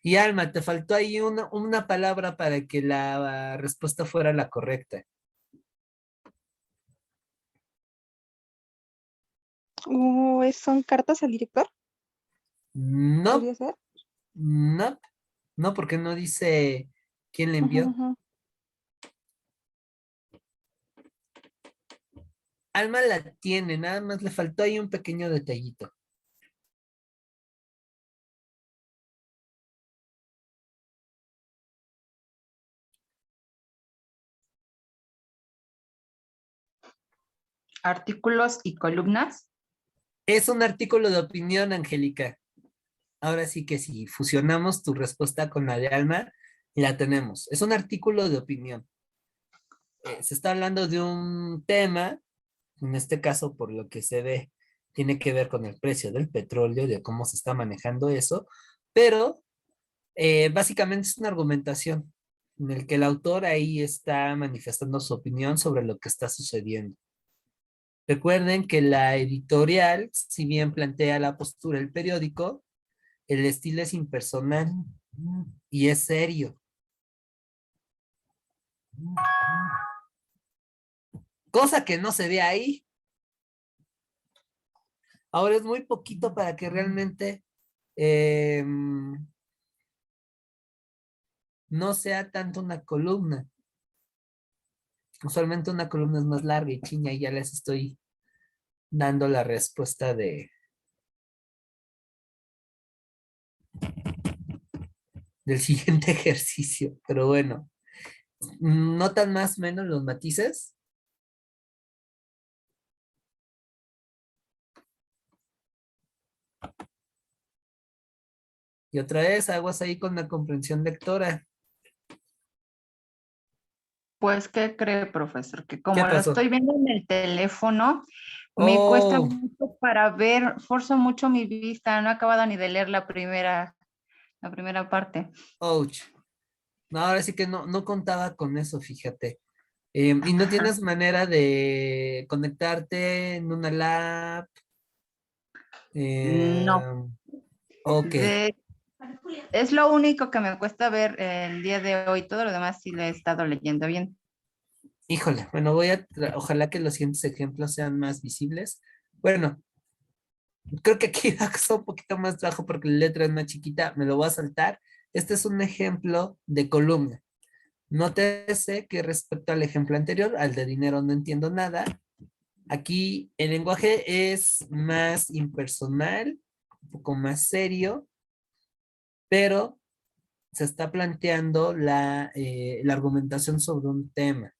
Y Alma, te faltó ahí una palabra para que la respuesta fuera la correcta. ¿Son cartas al director? No, ¿Podría ser? no, no, porque no dice quién le Ujú, envió. ujú. Alma la tiene, nada más le faltó ahí un pequeño detallito. Artículos y columnas. Es un artículo de opinión, Angélica. Ahora sí que si fusionamos tu respuesta con la de Alma, la tenemos. Es un artículo de opinión. Se está hablando de un tema, en este caso, por lo que se ve, tiene que ver con el precio del petróleo, de cómo se está manejando eso, pero básicamente es una argumentación en el que el autor ahí está manifestando su opinión sobre lo que está sucediendo. Recuerden que la editorial, si bien plantea la postura del periódico, el estilo es impersonal y es serio. Cosa que no se ve ahí. Ahora es muy poquito para que realmente no sea tanto una columna. Usualmente una columna es más larga y chiña y ya les estoy dando la respuesta del siguiente ejercicio. Pero bueno, ¿notan más o menos los matices? Y otra vez, aguas ahí con la comprensión lectora. Pues, ¿qué cree, profesor? Que ¿Qué como lo pasó? estoy viendo en el teléfono, me cuesta Oh, mucho para ver, forzo mucho mi vista, no he acabado ni de leer la primera parte. ouch. No, ahora sí que no contaba con eso, fíjate. ¿Y no Ajá. tienes manera de conectarte en una lab? No, Ok. de, es lo único que me cuesta ver el día de hoy, todo lo demás sí lo he estado leyendo bien. Híjole, bueno, ojalá que los siguientes ejemplos sean más visibles. Bueno, creo que aquí va a costar un poquito más trabajo porque la letra es más chiquita, me lo voy a saltar. Este es un ejemplo de columna. Nótese que respecto al ejemplo anterior, al de dinero no entiendo nada. Aquí el lenguaje es más impersonal, un poco más serio, pero se está planteando la argumentación sobre un tema.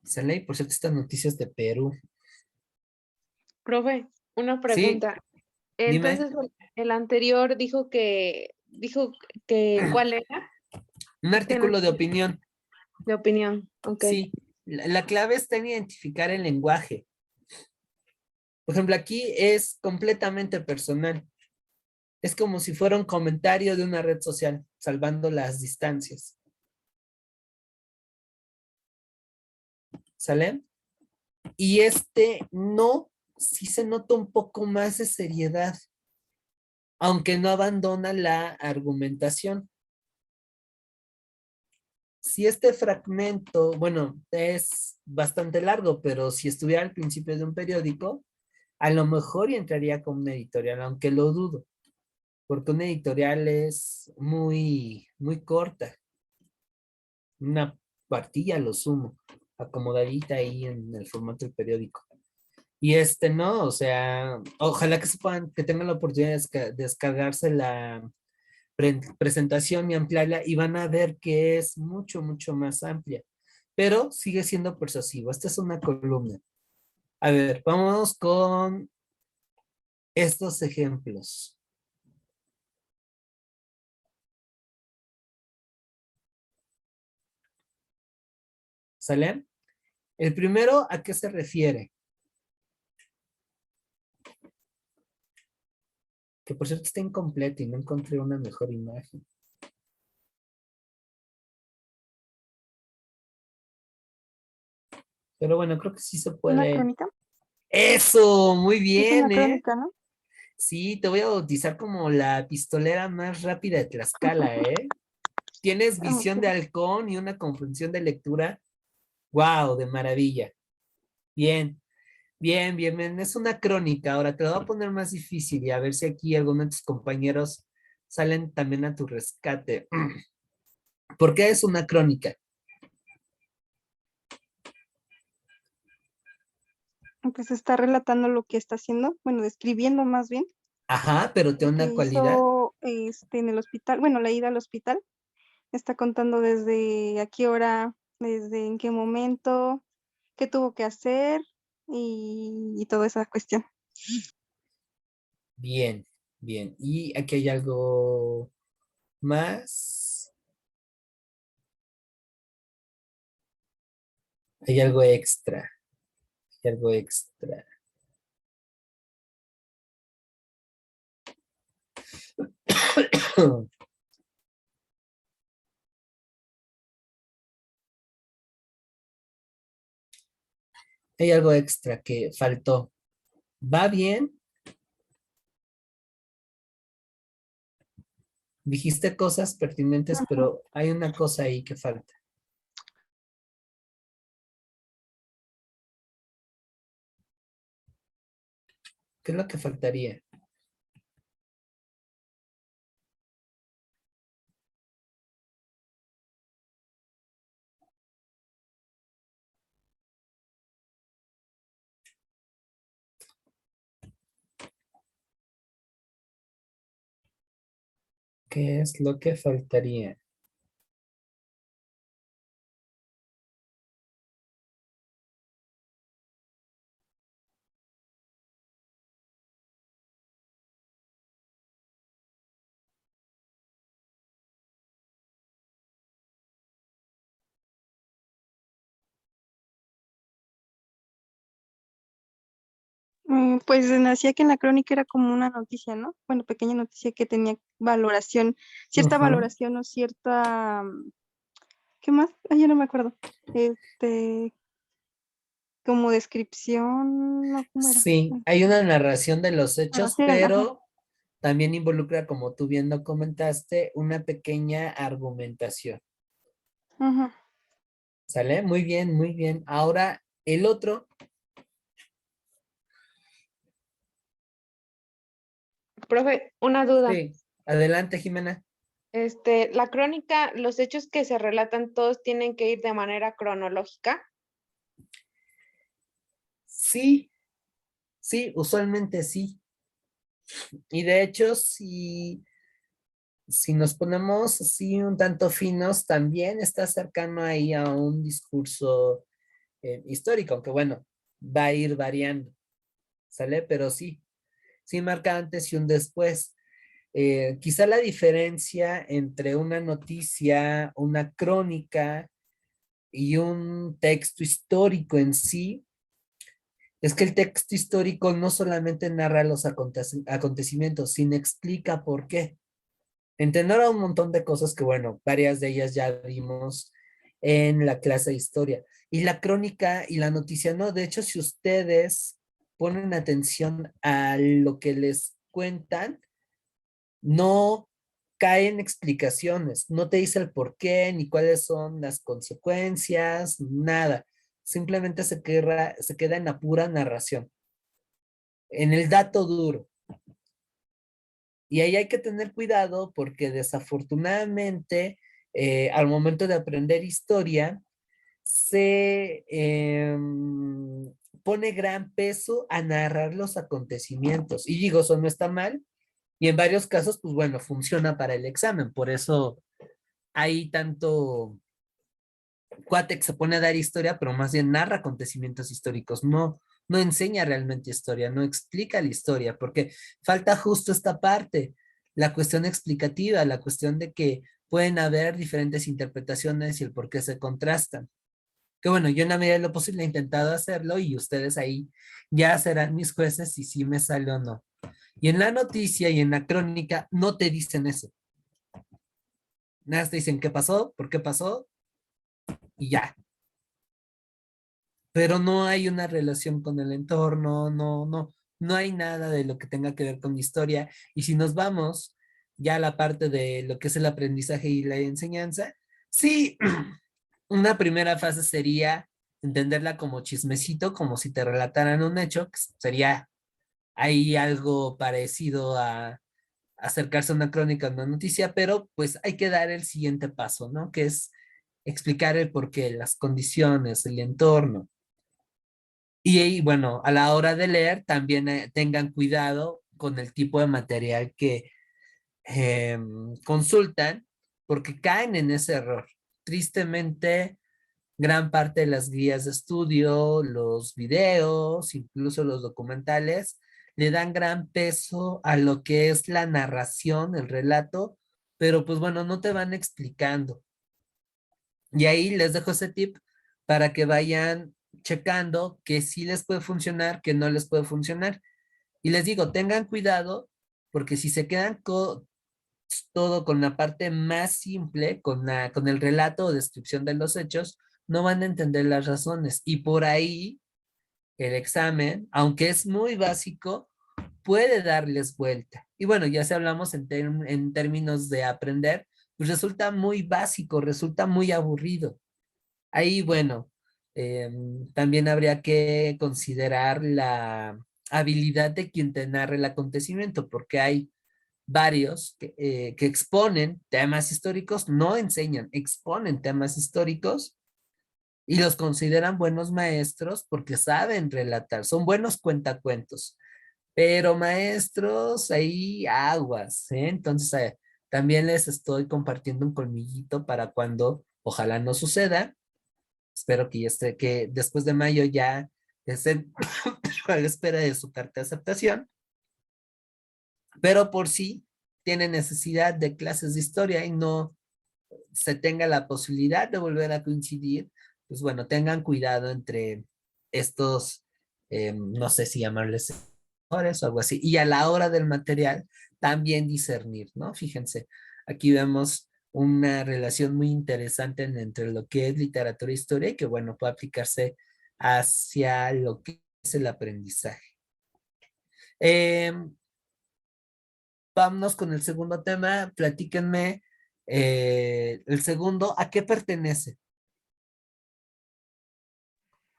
¿Sale? Y por cierto, estas noticias de Perú. Profe, una Sí, pregunta. dime. Entonces, el anterior dijo que ¿cuál era? Un Que no- artículo de opinión. de opinión. Ok. Sí, la clave está en identificar el lenguaje. Por ejemplo, aquí es completamente personal. Es como si fuera un comentario de una red social, salvando las distancias. ¿Sale? Y este no, sí se nota un poco más de seriedad, aunque no abandona la argumentación. Si este fragmento, bueno, es bastante largo, pero si estuviera al principio de un periódico, a lo mejor y entraría con una editorial, aunque lo dudo, porque una editorial es muy corta, una partilla lo sumo, acomodadita ahí en el formato del periódico. Y este no, o sea, ojalá que sepan, que tengan la oportunidad de descargarse la presentación y ampliarla y van a ver que es mucho más amplia, pero sigue siendo persuasivo. Esta es una columna. A ver, vamos con estos ejemplos. ¿Sale? El primero, ¿a qué se refiere? Que por cierto está incompleto y no encontré una mejor imagen. Pero bueno, creo que sí se Una puede. crónica. Eso, muy Es una bien, ¿eh? crónica, ¿no? Sí, te voy a bautizar como la pistolera más rápida de Tlaxcala, ¿eh? Tienes Ah, visión de muchas halcón y una comprensión de lectura. ¡Wow! De maravilla. Bien, bien. Es una crónica. Ahora te lo voy a poner más difícil y a ver si aquí algunos de tus compañeros salen también a tu rescate. ¿Por qué es una crónica? aunque se está relatando lo que está haciendo, bueno, describiendo más bien Ajá, pero lo tiene que una cualidad. hizo en el hospital, bueno, la ida al hospital, está contando desde a qué hora, desde en qué momento, qué tuvo que hacer y toda esa cuestión. Bien. Y aquí hay algo más. Hay algo extra. Hay algo extra. Hay algo extra que faltó. ¿Va bien? Dijiste cosas pertinentes, Ajá. pero hay una cosa ahí que falta. ¿Qué es lo que faltaría? ¿Qué es lo que faltaría? Pues nacía que en la crónica era como una noticia, ¿no? Bueno, pequeña noticia que tenía valoración, cierta Ujú. valoración o cierta, ¿qué más? Ay, yo no me acuerdo. Como descripción, ¿no? ¿Cómo era? Sí, hay una narración de los hechos, Narración, ajá, pero también involucra, como tú bien lo comentaste, una pequeña argumentación. ajá. ¿Sale? Muy bien, muy bien. Ahora, el otro, Profe, una duda. sí. Adelante, Jimena. La crónica, los hechos que se relatan todos tienen que ir de manera cronológica. Sí, sí, usualmente sí. Y de hecho, si nos ponemos así un tanto finos, también está cercano ahí a un discurso histórico, aunque bueno, va a ir variando, ¿sale? Pero sí, sí marca antes y un después. Quizá la diferencia entre una noticia, una crónica y un texto histórico en sí es que el texto histórico no solamente narra los acontecimientos, sino explica por qué. Entenderá un montón de cosas que, bueno, varias de ellas ya vimos en la clase de historia. Y la crónica y la noticia, no. De hecho, si ustedes ponen atención a lo que les cuentan, no caen explicaciones, no te dice el por qué, ni cuáles son las consecuencias, nada. Simplemente se queda en la pura narración, en el dato duro. Y ahí hay que tener cuidado porque desafortunadamente al momento de aprender historia se pone gran peso a narrar los acontecimientos. Y digo, eso no está mal. Y en varios casos, pues bueno, funciona para el examen. Por eso hay tanto cuate que se pone a dar historia, pero más bien narra acontecimientos históricos. No, no enseña realmente historia, no explica la historia, porque falta justo esta parte, la cuestión explicativa, la cuestión de que pueden haber diferentes interpretaciones y el por qué se contrastan. Que bueno, yo en la medida de lo posible he intentado hacerlo y ustedes ahí ya serán mis jueces si sí me sale o no. Y en la noticia y en la crónica no te dicen eso. Nada, te dicen qué pasó, por qué pasó y ya. Pero no hay una relación con el entorno, no hay nada de lo que tenga que ver con la historia. Y si nos vamos ya a la parte de lo que es el aprendizaje y la enseñanza, sí, una primera fase sería entenderla como chismecito, como si te relataran un hecho, que sería ahí algo parecido a acercarse a una crónica, a una noticia, pero pues hay que dar el siguiente paso, ¿no? Que es explicar el porqué, las condiciones, el entorno. Y bueno, a la hora de leer también tengan cuidado con el tipo de material que consultan, porque caen en ese error. Tristemente, gran parte de las guías de estudio, los videos, incluso los documentales, le dan gran peso a lo que es la narración, el relato, pero pues bueno, no te van explicando. Y ahí les dejo ese tip para que vayan checando que sí les puede funcionar, que no les puede funcionar. Y les digo, tengan cuidado, porque si se quedan todo con la parte más simple, con el relato o descripción de los hechos, no van a entender las razones. Y por ahí el examen, aunque es muy básico, puede darles vuelta. Y bueno, ya si hablamos en términos de aprender, pues resulta muy básico, resulta muy aburrido. Ahí, bueno, también habría que considerar la habilidad de quien te narra el acontecimiento, porque hay varios que exponen temas históricos, no enseñan, exponen temas históricos y los consideran buenos maestros porque saben relatar, son buenos cuentacuentos, pero maestros ahí aguas, ¿eh? Entonces también les estoy compartiendo un colmillito para cuando ojalá no suceda. Espero que ya esté, que después de mayo ya estén a la espera de su carta de aceptación, pero por si tienen necesidad de clases de historia y no se tenga la posibilidad de volver a coincidir, pues bueno, tengan cuidado entre estos, no sé si llamarles errores o algo así, y a la hora del material también discernir, ¿no? Fíjense, aquí vemos una relación muy interesante entre lo que es literatura e historia y que, bueno, puede aplicarse hacia lo que es el aprendizaje. Vámonos con el segundo tema, platíquenme el segundo, ¿a qué pertenece?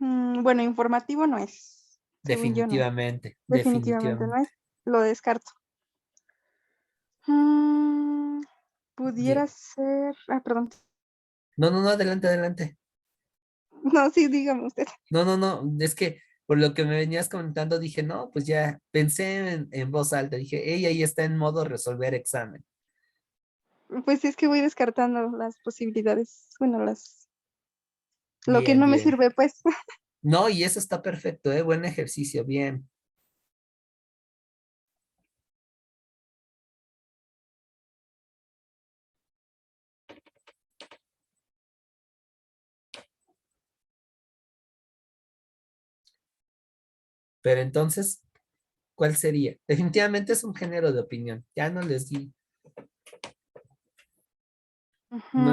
Bueno, informativo no es, según yo no. Definitivamente, Definitivamente no definitivamente. es. Lo descarto. Mm, pudiera Bien. ser. Ah, perdón. No, no, no, adelante, adelante. No, sí, dígame usted. No, no, no, es que por lo que me venías comentando dije, no, pues ya pensé en voz alta, dije, ella ahí está en modo resolver examen. Pues es que voy descartando las posibilidades. Bueno, lo que Bien, no me bien. sirve, pues. No, y eso está perfecto, ¿eh? Buen ejercicio, bien. Pero entonces, ¿cuál sería? Definitivamente es un género de opinión. Ya no Ujú.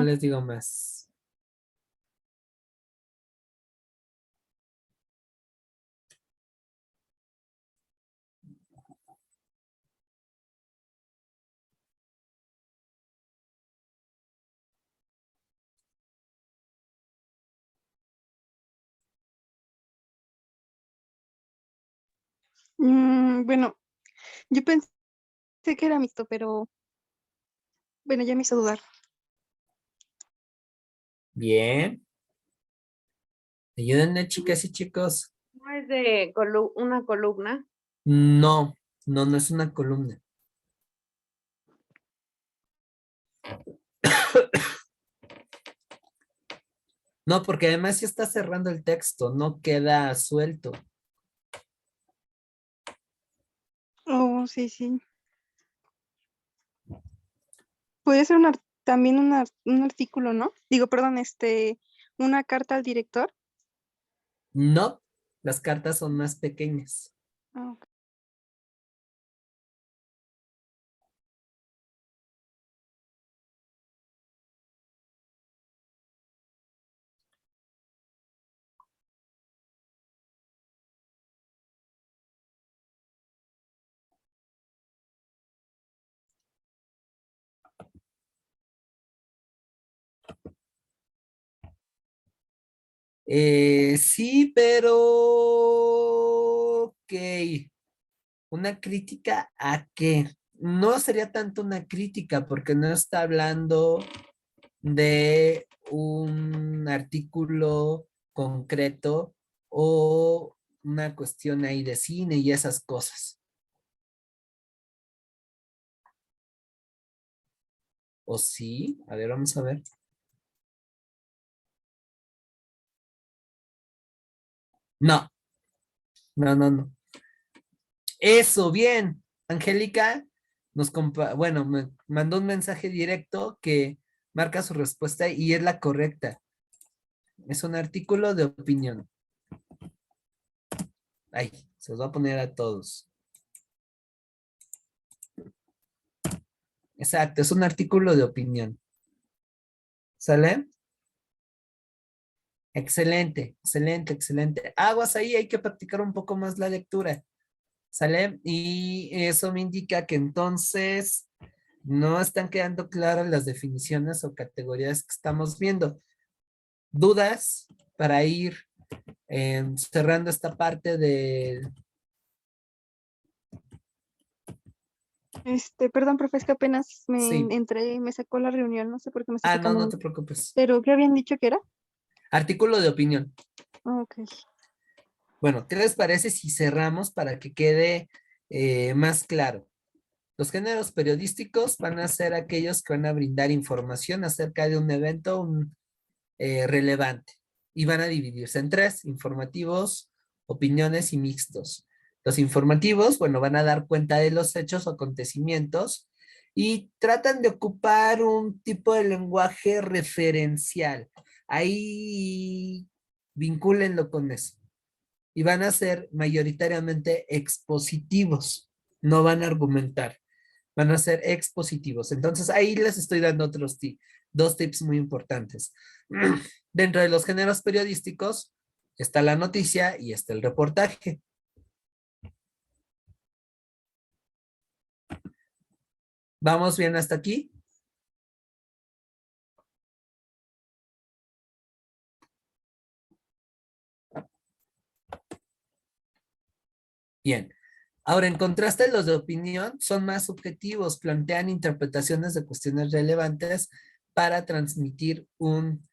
les digo más. Bueno, yo pensé que era mixto, pero bueno, ya me hizo dudar. Bien. Ayúdenme, chicas y chicos. No es de una columna. No, no, no es una columna. No, porque además si está cerrando el texto, no queda suelto. Oh, sí, sí. Podría ser también un artículo, ¿no? Digo, perdón, una carta al director. No, las cartas son más pequeñas. Ah, ok. Sí, pero... Ok. ¿Una crítica a qué? No sería tanto una crítica porque no está hablando de un artículo concreto o una cuestión ahí de cine y esas cosas. ¿O sí? A ver, vamos a ver. No, no, no, no. Eso, bien. Angélica bueno, me mandó un mensaje directo que marca su respuesta y es la correcta. Es un artículo de opinión. Ay, se los voy a poner a todos. Exacto, es un artículo de opinión. ¿Sale? Excelente, excelente, excelente. Aguas ahí, hay que practicar un poco más la lectura. ¿Sale? Y eso me indica que entonces no están quedando claras las definiciones o categorías que estamos viendo. ¿Dudas para ir cerrando esta parte de... Perdón, profe, es que apenas me Sí. entré, me sacó la reunión, no sé por qué me está Ah, no, sacando no mucho. te preocupes. Pero, ¿qué habían dicho que era? Artículo de opinión. Ok. Bueno, ¿qué les parece si cerramos para que quede más claro? Los géneros periodísticos van a ser aquellos que van a brindar información acerca de un evento relevante y van a dividirse en tres: informativos, opiniones y mixtos. Los informativos, bueno, van a dar cuenta de los hechos o acontecimientos y tratan de ocupar un tipo de lenguaje referencial. Ahí vincúlenlo con eso. Y van a ser mayoritariamente expositivos, no van a argumentar, van a ser expositivos. Entonces ahí les estoy dando dos tips muy importantes. Dentro de los géneros periodísticos está la noticia y está el reportaje. ¿Vamos bien hasta aquí? Bien. Ahora, en contraste, los de opinión son más subjetivos, plantean interpretaciones de cuestiones relevantes para transmitir un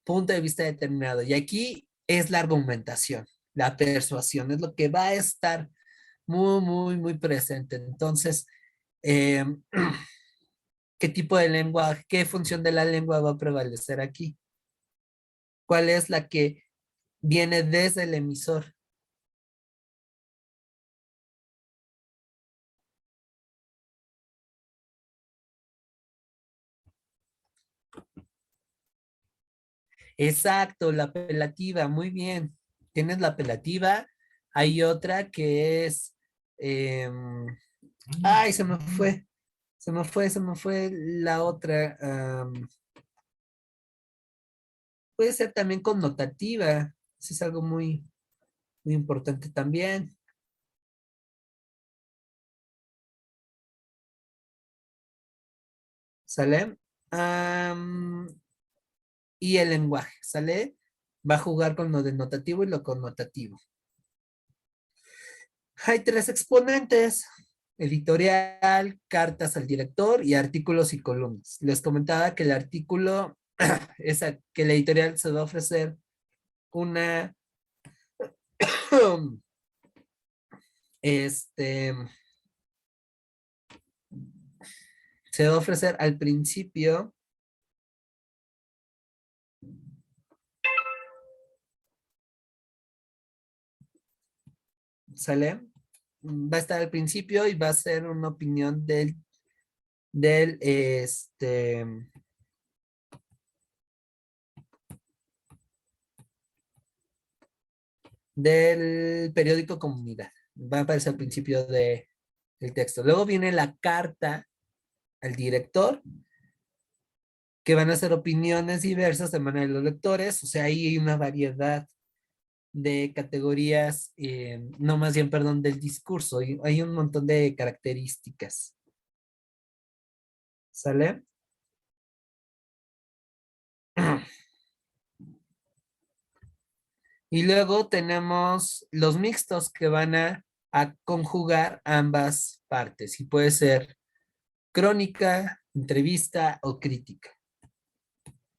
punto de vista determinado. Y aquí es la argumentación, la persuasión, es lo que va a estar muy, muy, muy presente. Entonces, eh, ¿qué tipo de lengua, qué función de la lengua va a prevalecer aquí? ¿Cuál es la que viene desde el emisor? Exacto, la apelativa, muy bien. Tienes la apelativa. Hay otra que es, ay, se me fue la otra. Puede ser también connotativa. Eso es algo muy, muy importante también. ¿Sale? Am, y el lenguaje, ¿sale? Va a jugar con lo denotativo y lo connotativo. Hay tres exponentes: editorial, cartas al director y artículos y columnas. Les comentaba que el artículo, que la editorial se va a ofrecer una, este, se va a ofrecer al principio, ¿sale? Va a estar al principio y va a ser una opinión del del periódico Comunidad. Va a aparecer al principio del texto. Luego viene la carta al director, que van a ser opiniones diversas de manera de los lectores. O sea, ahí hay una variedad de categorías, no más bien, perdón, del discurso. Hay un montón de características. ¿Sale? Y luego tenemos los mixtos que van a conjugar ambas partes. Y puede ser crónica, entrevista o crítica.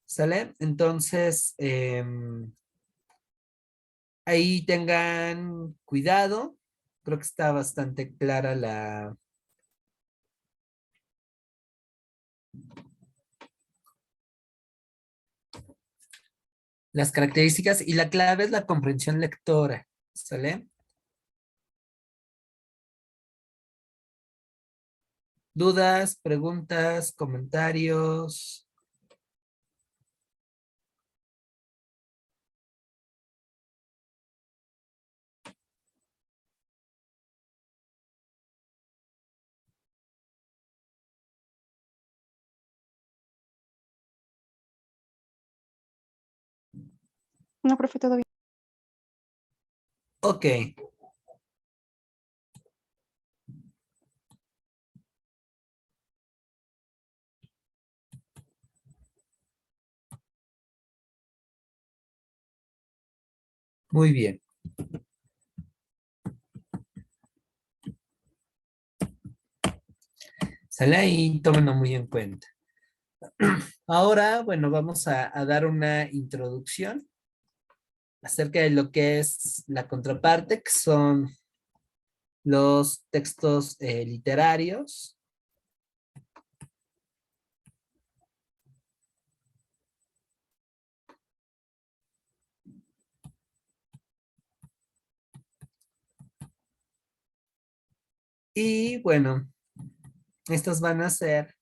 ¿Sale? Entonces, ahí tengan cuidado. Creo que está bastante clara las características y la clave es la comprensión lectora. ¿Sale? ¿Dudas, preguntas, comentarios? No, profe, todo bien. Ok. Muy bien. Sale ahí, tómenlo muy en cuenta. Ahora, bueno, vamos a dar una introducción acerca de lo que es la contraparte, que son los textos literarios. Y bueno, estos van a ser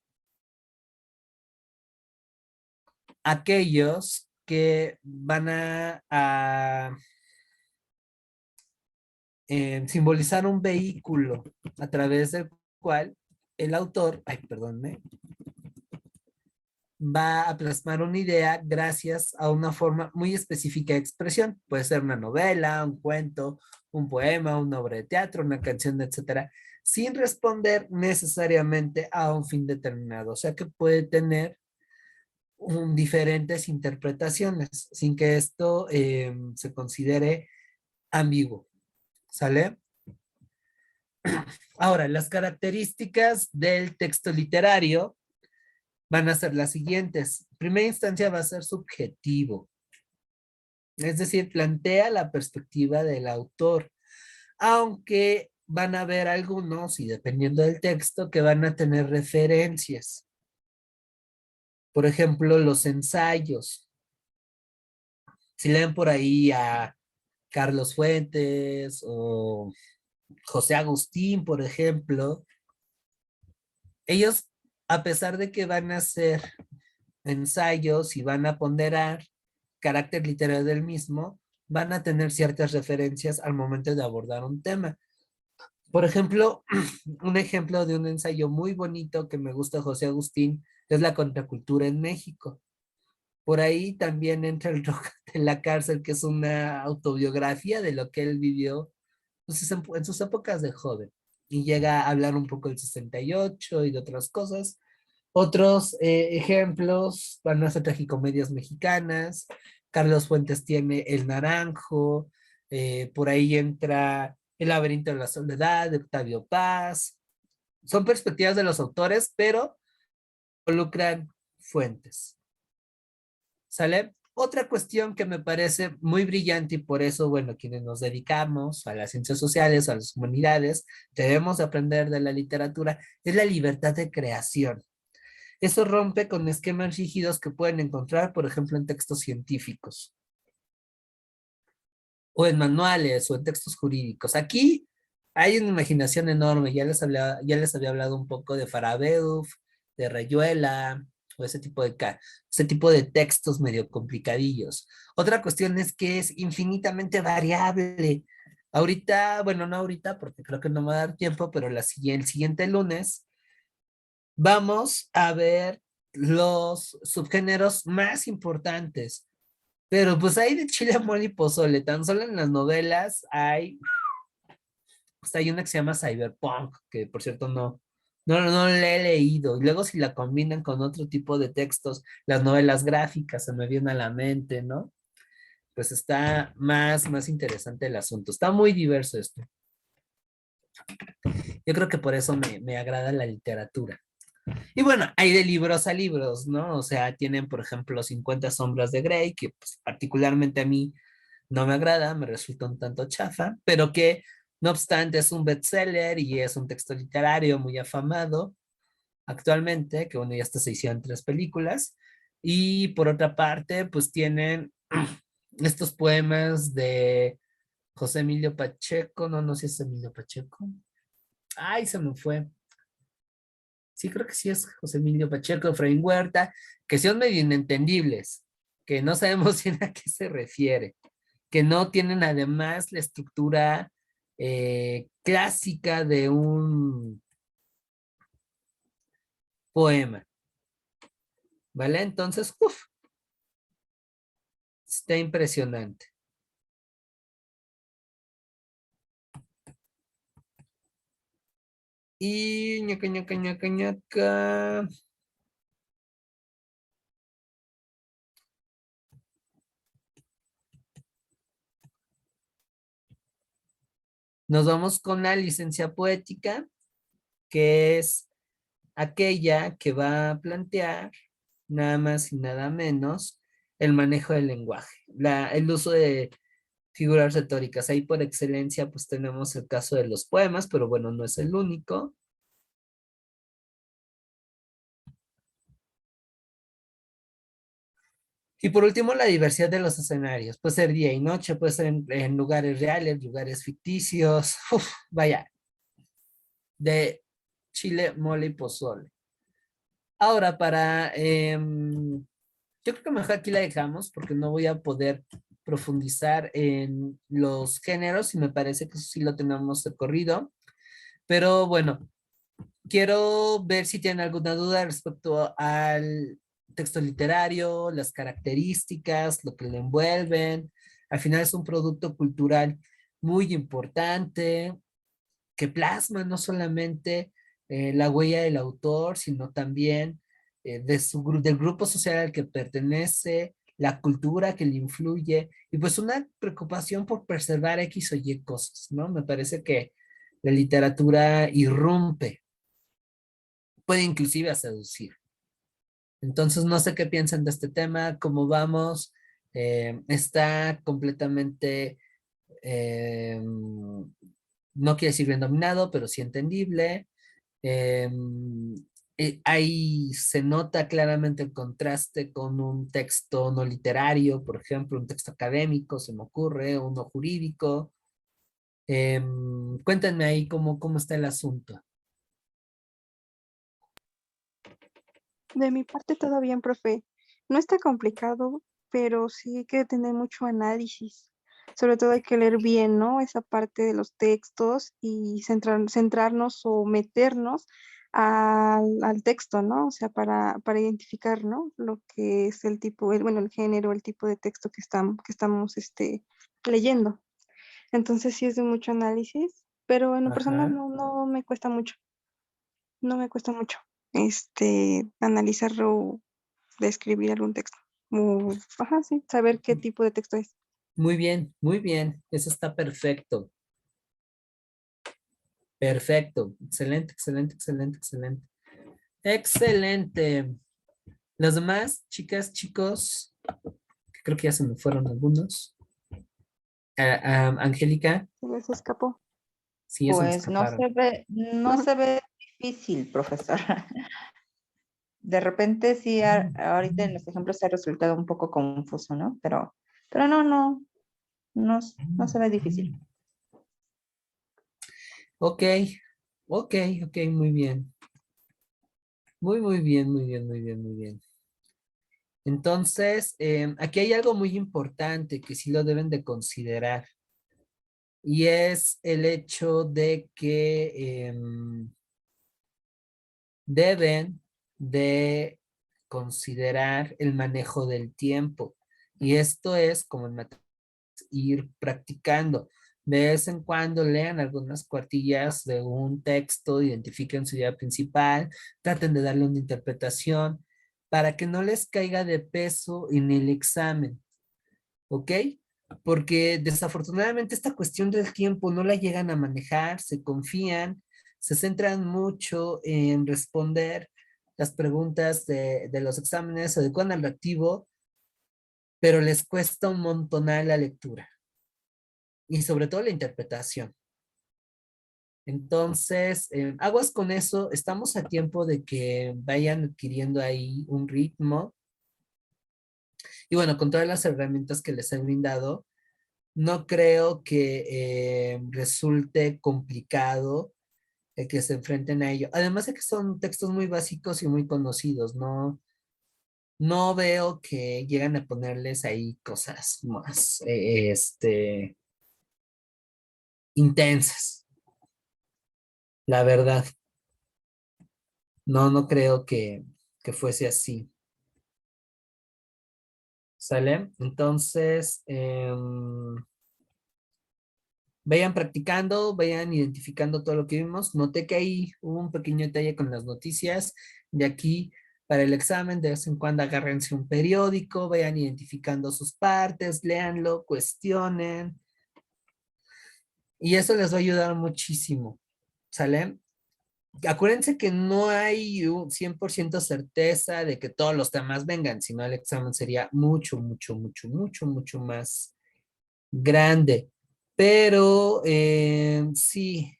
aquellos que van a simbolizar un vehículo a través del cual el autor, ay, perdónme, va a plasmar una idea gracias a una forma muy específica de expresión. Puede ser una novela, un cuento, un poema, una obra de teatro, una canción, etcétera, sin responder necesariamente a un fin determinado. O sea que puede tener diferentes interpretaciones sin que esto se considere ambiguo. ¿Sale? Ahora, las características del texto literario van a ser las siguientes. En primera instancia va a ser subjetivo, es decir, plantea la perspectiva del autor, aunque van a haber algunos, y dependiendo del texto, que van a tener referencias. Por ejemplo, los ensayos. Si leen por ahí a Carlos Fuentes o José Agustín, por ejemplo, ellos, a pesar de que van a hacer ensayos y van a ponderar carácter literario del mismo, van a tener ciertas referencias al momento de abordar un tema. Por ejemplo, un ejemplo de un ensayo muy bonito que me gusta de José Agustín es La contracultura en México. Por ahí también entra El Rojo de la cárcel, que es una autobiografía de lo que él vivió pues, en sus épocas de joven. Y llega a hablar un poco del 68 y de otras cosas. Otros ejemplos van a ser tragicomedias mexicanas. Carlos Fuentes tiene El Naranjo. Por ahí entra El laberinto de la soledad de Octavio Paz. Son perspectivas de los autores, pero involucran fuentes. ¿Sale? Otra cuestión que me parece muy brillante y por eso, bueno, quienes nos dedicamos a las ciencias sociales, a las humanidades, debemos aprender de la literatura, es la libertad de creación. Eso rompe con esquemas rígidos que pueden encontrar, por ejemplo, en textos científicos, o en manuales, o en textos jurídicos. Aquí hay una imaginación enorme. Ya les había hablado un poco de Farabeuf, de Rayuela, o ese tipo de textos medio complicadillos. Otra cuestión es que es infinitamente variable. Ahorita, bueno, no ahorita, porque creo que no me va a dar tiempo, pero el siguiente lunes vamos a ver los subgéneros más importantes. Pero pues hay de chile, mole y pozole. Tan solo en las novelas pues hay una que se llama Cyberpunk, que por cierto no la he leído. Y luego si la combinan con otro tipo de textos, las novelas gráficas se me viene a la mente, ¿no? Pues está más interesante el asunto. Está muy diverso esto. Yo creo que por eso me agrada la literatura. Y bueno, hay de libros a libros, ¿no? O sea, tienen, por ejemplo, 50 sombras de Grey, que pues, particularmente a mí no me agrada, me resulta un tanto chafa, pero que no obstante es un bestseller y es un texto literario muy afamado actualmente, que bueno, ya hasta se hicieron 3 películas. Y por otra parte, pues tienen estos poemas de José Emilio Pacheco, no sé si es Emilio Pacheco. Ay, se me fue. Sí, creo que sí es José Emilio Pacheco, Efraín Huerta, que son medio inentendibles, que no sabemos bien a qué se refiere, que no tienen además la estructura clásica de un poema, ¿vale? Entonces, está impresionante. Y ñaca, ñaca, ñaca, ñaca. Nos vamos con la licencia poética, que es aquella que va a plantear nada más y nada menos el manejo del lenguaje, el uso de figuras retóricas. Ahí por excelencia pues tenemos el caso de los poemas, pero bueno, no es el único. Y por último, la diversidad de los escenarios. Puede ser día y noche, puede ser en lugares reales, lugares ficticios. Uf, vaya, de chile, mole y pozole. Ahora, yo creo que mejor aquí la dejamos porque no voy a poder profundizar en los géneros y me parece que eso sí lo tenemos de corrido. Pero bueno, quiero ver si tienen alguna duda respecto al texto literario, las características, lo que lo envuelven. Al final es un producto cultural muy importante que plasma no solamente la huella del autor, sino también del grupo social al que pertenece, la cultura que le influye, y pues una preocupación por preservar X o Y cosas, ¿no? Me parece que la literatura irrumpe, puede inclusive a seducir. Entonces, no sé qué piensan de este tema, cómo vamos. Está completamente, no quiere decir bien dominado, pero sí entendible. Eh, Ahí se nota claramente el contraste con un texto no literario, por ejemplo, un texto académico, se me ocurre, uno jurídico. Cuéntenme ahí cómo está el asunto. De mi parte todo bien, profe. No está complicado, pero sí hay que tener mucho análisis. Sobre todo hay que leer bien, ¿no? Esa parte de los textos y centrarnos o meternos al texto, ¿no? O sea, para identificar, ¿no? Lo que es el tipo, bueno, el género, el tipo de texto que estamos leyendo. Entonces sí es de mucho análisis, pero en lo personal Ajá. no me cuesta mucho. No me cuesta mucho analizarlo o describir algún texto. O, ajá, sí, saber qué tipo de texto es. Muy bien, muy bien. Eso está perfecto. Perfecto. Excelente, excelente, excelente, excelente. Excelente. Los demás, chicas, chicos, que creo que ya se me fueron algunos. Angélica, Se les escapó. sí, ya se me Pues escaparon. no se ve difícil, profesora. De repente sí, ahorita en los ejemplos ha resultado un poco confuso, ¿no? Pero no se ve difícil. Ok, ok, ok, muy bien. Muy, muy bien, muy bien, muy bien, muy bien. Entonces, aquí hay algo muy importante que sí lo deben de considerar. Y es el hecho de que deben de considerar el manejo del tiempo. Y esto es como en matemáticas, ir practicando. De vez en cuando lean algunas cuartillas de un texto, identifiquen su idea principal, traten de darle una interpretación para que no les caiga de peso en el examen, ¿ok? Porque desafortunadamente esta cuestión del tiempo no la llegan a manejar, se confían, se centran mucho en responder las preguntas de los exámenes, se adecuan al reactivo, pero les cuesta un montonal la lectura y sobre todo la interpretación. Entonces, aguas con eso, estamos a tiempo de que vayan adquiriendo ahí un ritmo y bueno, con todas las herramientas que les he brindado, no creo que resulte complicado el que se enfrenten a ello. Además de que son textos muy básicos y muy conocidos, no veo que lleguen a ponerles ahí cosas más intensas, la verdad. No creo que fuese así. ¿Sale? Entonces, vayan practicando, vayan identificando todo lo que vimos. Noté que ahí hubo un pequeño detalle con las noticias. De aquí, para el examen, de vez en cuando agárrense un periódico, vayan identificando sus partes, léanlo, cuestionen. Y eso les va a ayudar muchísimo, ¿sale? Acuérdense que no hay un 100% certeza de que todos los temas vengan, sino el examen sería mucho, mucho, mucho, mucho, mucho más grande. Pero sí,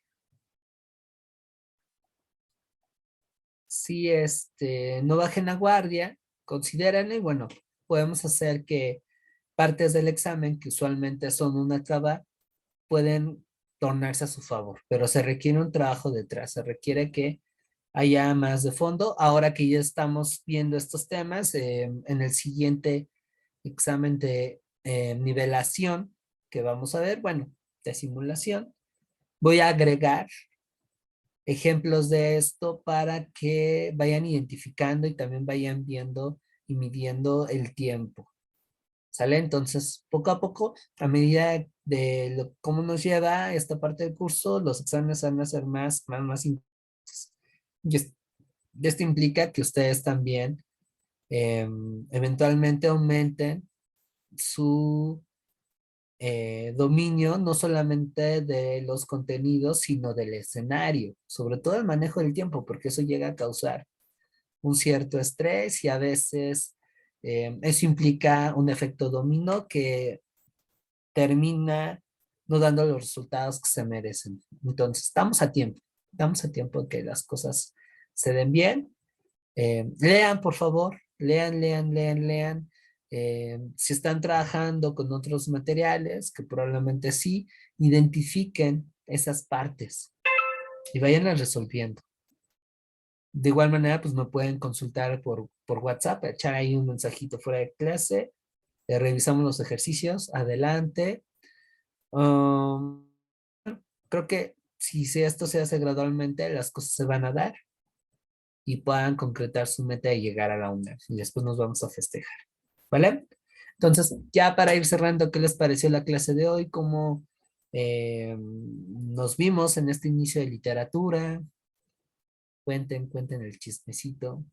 sí, no bajen la guardia, considérenlo y bueno, podemos hacer que partes del examen, que usualmente son una traba, pueden tornarse a su favor, pero se requiere un trabajo detrás, se requiere que haya más de fondo. Ahora que ya estamos viendo estos temas, en el siguiente examen de nivelación que vamos a ver, bueno, de simulación, voy a agregar ejemplos de esto para que vayan identificando y también vayan viendo y midiendo el tiempo. ¿Sale? Entonces, poco a poco, a medida de cómo nos lleva esta parte del curso, los exámenes van a ser más intensos. Y esto implica que ustedes también eventualmente aumenten su dominio, no solamente de los contenidos, sino del escenario, sobre todo el manejo del tiempo, porque eso llega a causar un cierto estrés y a veces eso implica un efecto dominó que termina no dando los resultados que se merecen. Entonces, estamos a tiempo de que las cosas se den bien. Lean, por favor, lean, lean, lean, lean. Si están trabajando con otros materiales, que probablemente sí, identifiquen esas partes y vayanlas resolviendo. De igual manera, pues me pueden consultar por WhatsApp, echar ahí un mensajito fuera de clase, revisamos los ejercicios, adelante. Um, Creo que si esto se hace gradualmente, las cosas se van a dar y puedan concretar su meta de llegar a la UNAM. Y después nos vamos a festejar, ¿vale? Entonces, ya para ir cerrando, ¿qué les pareció la clase de hoy? ¿Cómo nos vimos en este inicio de literatura? Cuenten el chismecito.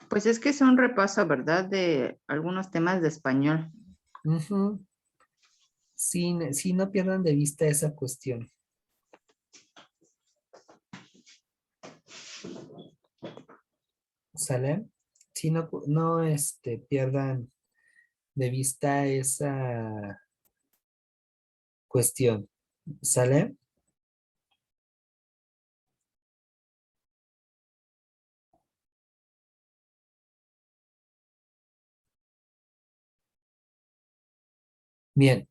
Pues es que es un repaso, ¿verdad? De algunos temas de español. Ujú. Sí, sí, no pierdan de vista esa cuestión. ¿Sale? Sí, no pierdan de vista esa cuestión. ¿Sale? Bien,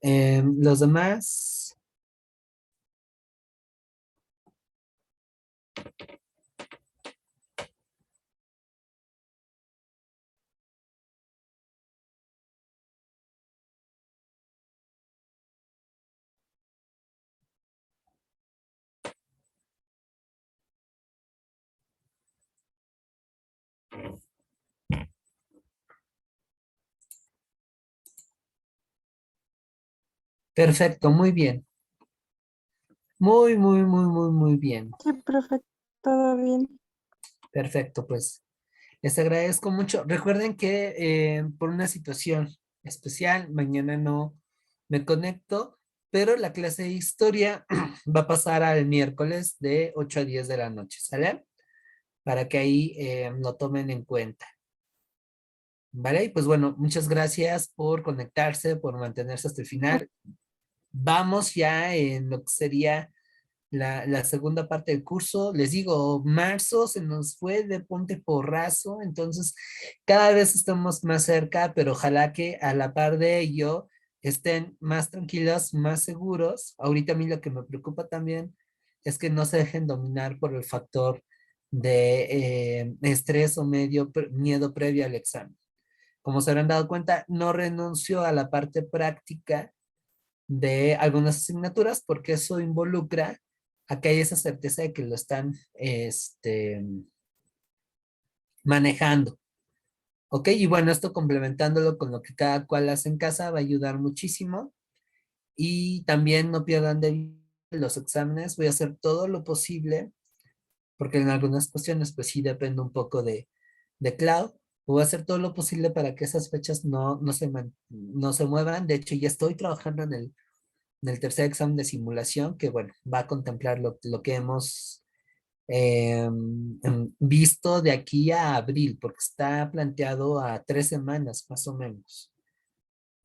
los demás. Perfecto, muy bien. Muy, muy, muy, muy, muy bien. Sí, profe, todo bien. Perfecto, pues les agradezco mucho. Recuerden que por una situación especial, mañana no me conecto, pero la clase de historia va a pasar al miércoles de 8 a 10 de la noche, ¿sale? Para que ahí lo tomen en cuenta. ¿Vale? Y pues bueno, muchas gracias por conectarse, por mantenerse hasta el final. Vamos ya en lo que sería la segunda parte del curso. Les digo, marzo se nos fue de ponte porrazo, entonces cada vez estamos más cerca, pero ojalá que a la par de ello estén más tranquilos, más seguros. Ahorita a mí lo que me preocupa también es que no se dejen dominar por el factor de estrés o miedo previo al examen. Como se habrán dado cuenta, no renuncio a la parte práctica de algunas asignaturas porque eso involucra a que haya esa certeza de que lo están manejando. ¿Ok? Y bueno, esto complementándolo con lo que cada cual hace en casa va a ayudar muchísimo. Y también no pierdan de vista los exámenes. Voy a hacer todo lo posible porque en algunas cuestiones pues sí depende un poco de Cloud, Voy a hacer todo lo posible para que esas fechas no se muevan. De hecho, ya estoy trabajando en el tercer examen de simulación, que bueno, va a contemplar lo que hemos visto de aquí a abril, porque está planteado a 3 semanas más o menos.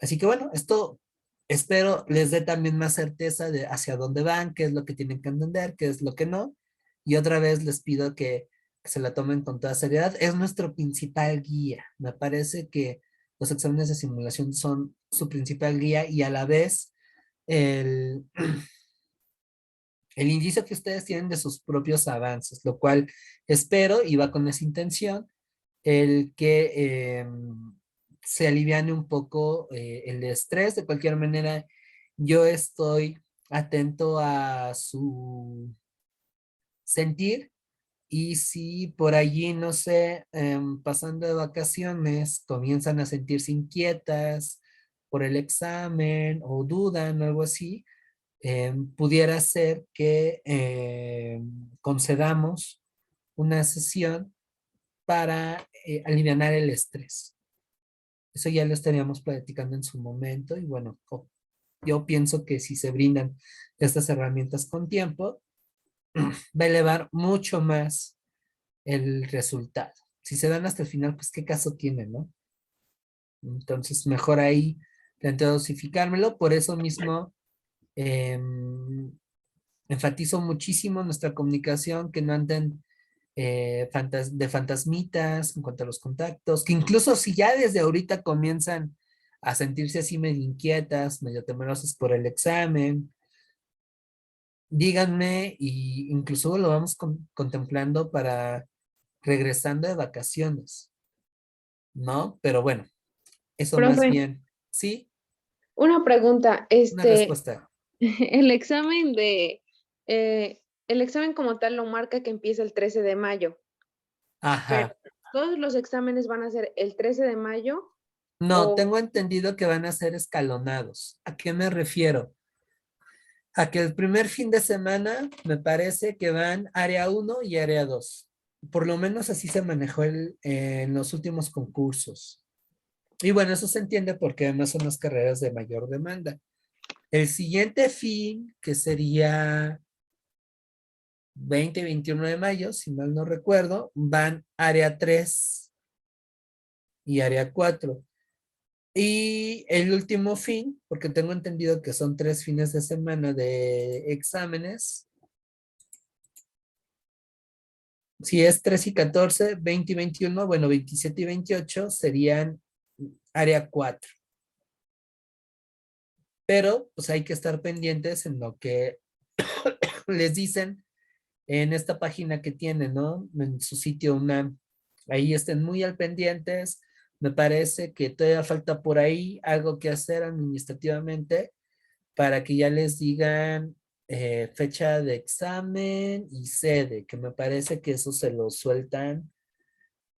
Así que bueno, esto espero les dé también más certeza de hacia dónde van, qué es lo que tienen que entender, qué es lo que no. Y otra vez les pido que se la tomen con toda seriedad. Es nuestro principal guía. Me parece que los exámenes de simulación son su principal guía y a la vez el, el indicio que ustedes tienen de sus propios avances, lo cual espero y va con esa intención, el que se aliviane un poco el estrés. De cualquier manera, yo estoy atento a su sentir y si por allí, no sé, pasando de vacaciones, comienzan a sentirse inquietas por el examen o dudan o algo así, pudiera ser que concedamos una sesión para alivianar el estrés. Eso ya lo estaríamos platicando en su momento y bueno, yo pienso que si se brindan estas herramientas con tiempo, va a elevar mucho más el resultado. Si se dan hasta el final, pues qué caso tiene, ¿no? Entonces, mejor ahí planteo dosificármelo. Por eso mismo, enfatizo muchísimo nuestra comunicación, que no anden de fantasmitas en cuanto a los contactos, que incluso si ya desde ahorita comienzan a sentirse así medio inquietas, medio temerosas por el examen, díganme y incluso lo vamos contemplando para regresando de vacaciones, ¿no? Pero bueno, eso más Profe, bien, sí, una pregunta, una respuesta. el examen el examen como tal lo marca que empieza el 13 de mayo, pero Ajá. ¿todos los exámenes van a ser el 13 de mayo No, o tengo entendido que van a ser escalonados. ¿A qué me refiero? A que el primer fin de semana me parece que van área 1 y área 2. Por lo menos así se manejó en los últimos concursos. Y bueno, eso se entiende porque además son las carreras de mayor demanda. El siguiente fin, que sería 20 y 21 de mayo, si mal no recuerdo, van área 3 y área 4. Y el último fin, porque tengo entendido que son 3 fines de semana de exámenes, si es 3 y 14, 20 y 21, bueno, 27 y 28 serían área 4. Pero pues hay que estar pendientes en lo que les dicen en esta página que tienen, ¿no? En su sitio UNAM. Ahí estén muy al pendientes. Me parece que todavía falta por ahí algo que hacer administrativamente para que ya les digan fecha de examen y sede, que me parece que eso se lo sueltan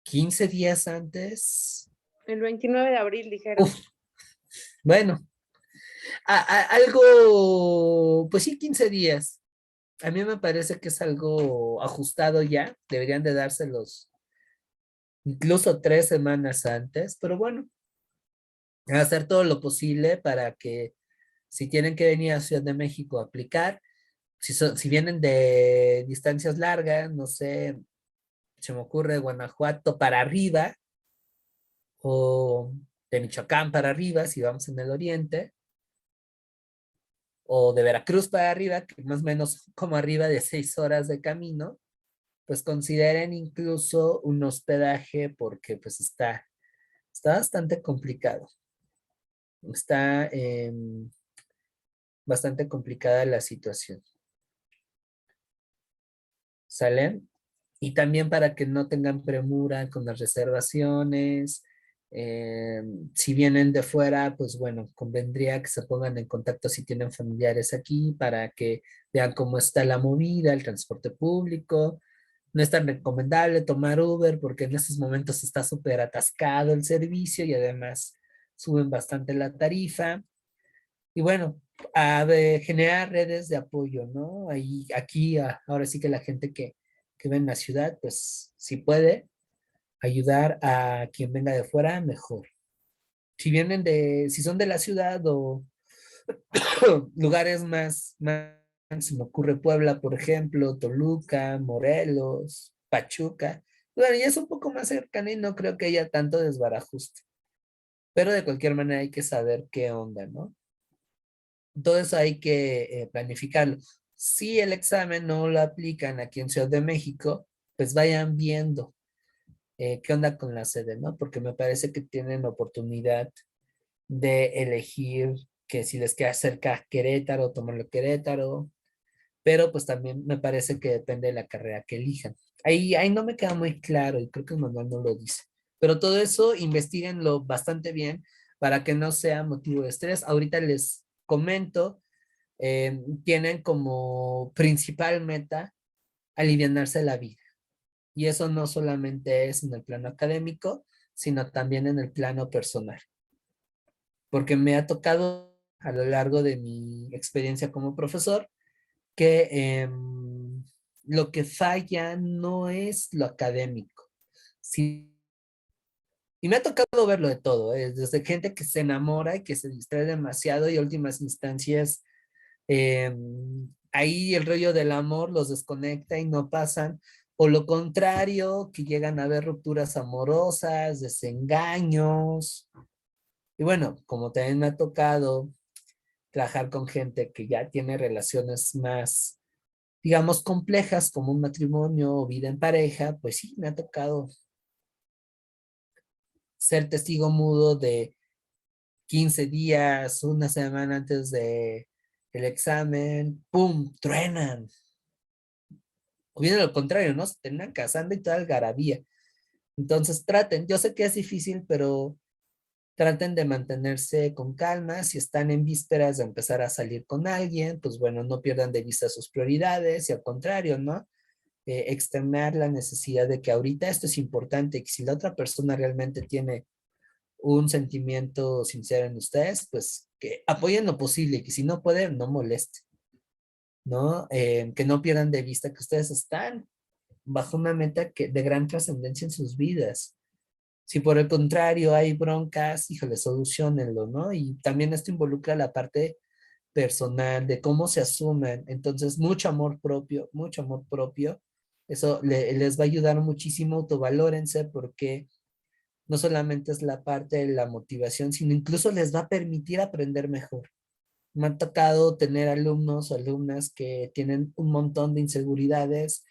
15 días antes. el 29 de abril dijeron? Uf, bueno, algo, pues sí, 15 días. A mí me parece que es algo ajustado ya. Deberían de dárselos incluso 3 semanas antes, pero bueno, hacer todo lo posible para que si tienen que venir a Ciudad de México a aplicar, si vienen de distancias largas, no sé, se me ocurre de Guanajuato para arriba o de Michoacán para arriba, si vamos en el oriente, o de Veracruz para arriba, que más o menos como arriba de 6 horas de camino, pues consideren incluso un hospedaje porque pues está bastante complicado. Está bastante complicada la situación. ¿Sale? Y también para que no tengan premura con las reservaciones. Si vienen de fuera, pues bueno, convendría que se pongan en contacto si tienen familiares aquí para que vean cómo está la movida, el transporte público. No es tan recomendable tomar Uber porque en estos momentos está súper atascado el servicio y además suben bastante la tarifa. Y bueno, generar redes de apoyo, ¿no? Aquí, ahora sí que la gente que ve en la ciudad, pues si puede, ayudar a quien venga de fuera, mejor. Si son de la ciudad o lugares más, se me ocurre Puebla, por ejemplo, Toluca, Morelos, Pachuca. Bueno, ya es un poco más cercano y no creo que haya tanto desbarajuste. Pero de cualquier manera hay que saber qué onda, ¿no? Todo eso hay que planificarlo. Si el examen no lo aplican aquí en Ciudad de México, pues vayan viendo qué onda con la sede, ¿no? Porque me parece que tienen oportunidad de elegir que si les queda cerca Querétaro, tomarlo Querétaro, pero pues también me parece que depende de la carrera que elijan. Ahí no me queda muy claro y creo que el manual no lo dice. Pero todo eso investiguenlo bastante bien para que no sea motivo de estrés. Ahorita les comento, tienen como principal meta alivianarse la vida. Y eso no solamente es en el plano académico, sino también en el plano personal. Porque me ha tocado a lo largo de mi experiencia como profesor que lo que falla no es lo académico. Sí, y me ha tocado verlo de todo, desde gente que se enamora y que se distrae demasiado y a últimas instancias ahí el rollo del amor los desconecta y no pasan, o lo contrario, que llegan a haber rupturas amorosas, desengaños. Y bueno, como también me ha tocado trabajar con gente que ya tiene relaciones más, digamos, complejas como un matrimonio o vida en pareja, pues sí, me ha tocado ser testigo mudo de 15 días, una semana antes de el examen, ¡pum!, truenan. O bien lo contrario, ¿no? Se terminan casando y toda algarabía. Entonces traten, yo sé que es difícil, pero traten de mantenerse con calma. Si están en vísperas de empezar a salir con alguien, pues bueno, no pierdan de vista sus prioridades y al contrario, ¿no? Externar la necesidad de que ahorita esto es importante y que si la otra persona realmente tiene un sentimiento sincero en ustedes, pues que apoyen lo posible y que si no pueden, no molesten, ¿no? Que no pierdan de vista que ustedes están bajo una meta de gran trascendencia en sus vidas. Si por el contrario hay broncas, híjole, solucionenlo, ¿no? Y también esto involucra la parte personal, de cómo se asumen. Entonces, mucho amor propio, mucho amor propio. Eso les va a ayudar muchísimo, autovalórense, porque no solamente es la parte de la motivación, sino incluso les va a permitir aprender mejor. Me ha tocado tener alumnos o alumnas que tienen un montón de inseguridades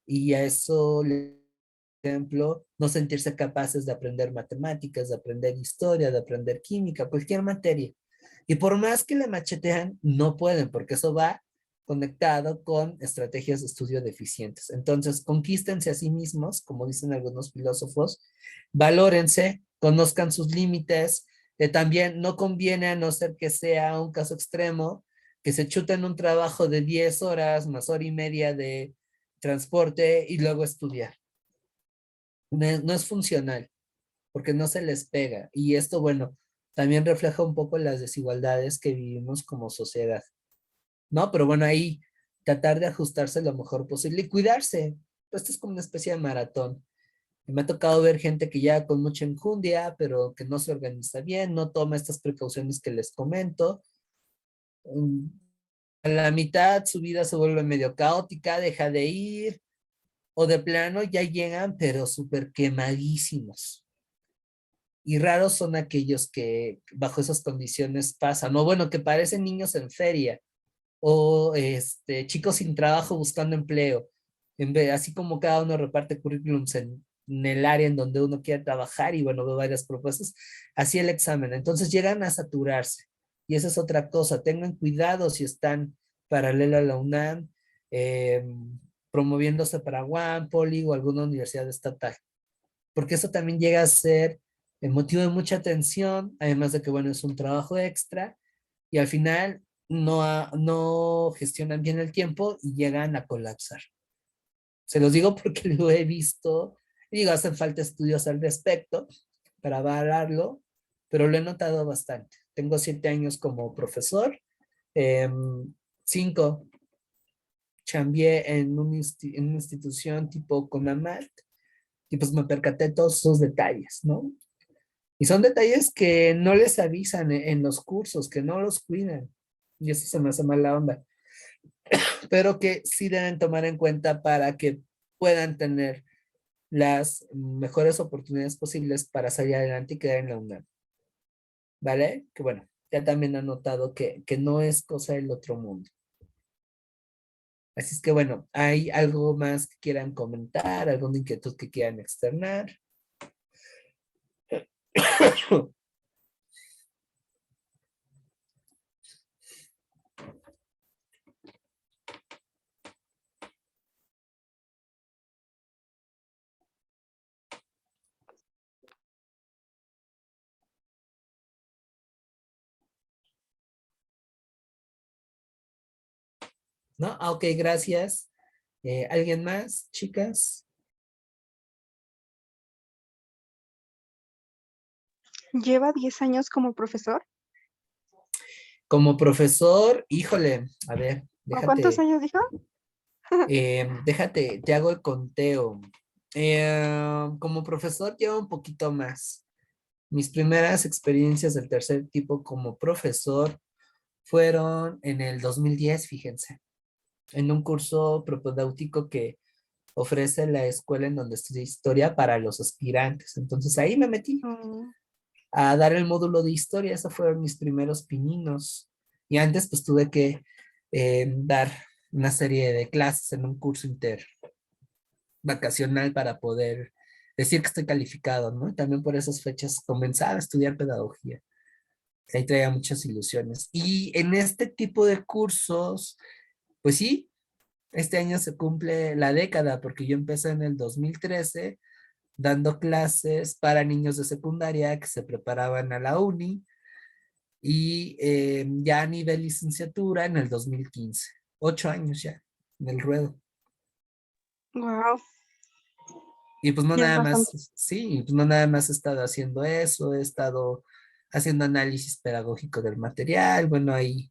y a eso, por ejemplo, no sentirse capaces de aprender matemáticas, de aprender historia, de aprender química, cualquier materia. Y por más que le machetean, no pueden, porque eso va conectado con estrategias de estudio deficientes. Entonces, conquístense a sí mismos, como dicen algunos filósofos, valórense, conozcan sus límites. También no conviene, a no ser que sea un caso extremo, que se chuten un trabajo de 10 horas más hora y media de transporte y luego estudiar. No es funcional, porque no se les pega. Y esto, bueno, también refleja un poco las desigualdades que vivimos como sociedad, ¿no? Pero bueno, ahí tratar de ajustarse lo mejor posible y cuidarse. Esto es como una especie de maratón. Y me ha tocado ver gente que ya con mucha enjundia, pero que no se organiza bien, no toma estas precauciones que les comento. A la mitad su vida se vuelve medio caótica, deja de ir, o de plano ya llegan, pero súper quemadísimos. Y raros son aquellos que bajo esas condiciones pasan, o bueno, que parecen niños en feria, o chicos sin trabajo buscando empleo, así como cada uno reparte currículums en el área en donde uno quiere trabajar y bueno, ve varias propuestas, así el examen. Entonces llegan a saturarse. Y esa es otra cosa, tengan cuidado si están paralelo a la UNAM, eh, promoviéndose para UAM, Poli o alguna universidad estatal, porque eso también llega a ser el motivo de mucha tensión, además de que, bueno, es un trabajo extra y al final no gestionan bien el tiempo y llegan a colapsar. Se los digo porque lo he visto, y digo, hacen falta estudios al respecto para avalarlo, pero lo he notado bastante. Tengo 7 años como profesor, 5 chambié en una institución tipo CONAMAT, Y pues me percaté de todos esos detalles, ¿no? Y son detalles que no les avisan en los cursos, que no los cuidan. Y eso se me hace mala onda. Pero que sí deben tomar en cuenta para que puedan tener las mejores oportunidades posibles para salir adelante y quedar en la UNAM. ¿Vale? Que bueno, ya también han notado que no es cosa del otro mundo. Así es que bueno, ¿hay algo más que quieran comentar? ¿Alguna inquietud que quieran externar? ¿No? Ah, ok, gracias. ¿Alguien más, chicas? ¿Lleva 10 años como profesor? Como profesor, híjole, a ver, ¿O cuántos déjate, años dijo? déjate, te hago el conteo. Como profesor llevo un poquito más. Mis primeras experiencias del tercer tipo como profesor fueron en el 2010, fíjense, en un curso propedéutico que ofrece la escuela en donde estudié historia para los aspirantes. Entonces ahí me metí Mm, a dar el módulo de historia. Esos fueron mis primeros pininos. Y antes pues tuve que dar una serie de clases en un curso intervacacional para poder decir que estoy calificado, ¿no? Y también por esas fechas comenzaba a estudiar pedagogía. Ahí traía muchas ilusiones. Y en este tipo de cursos, pues sí, este año se cumple la década porque yo empecé en el 2013 dando clases para niños de secundaria que se preparaban a la uni y ya a nivel licenciatura en el 2015. 8 años ya en el ruedo. wow, Y pues no ya es nada bastante. más, sí, pues no nada más he estado haciendo eso, he estado haciendo análisis pedagógico del material. Bueno, hay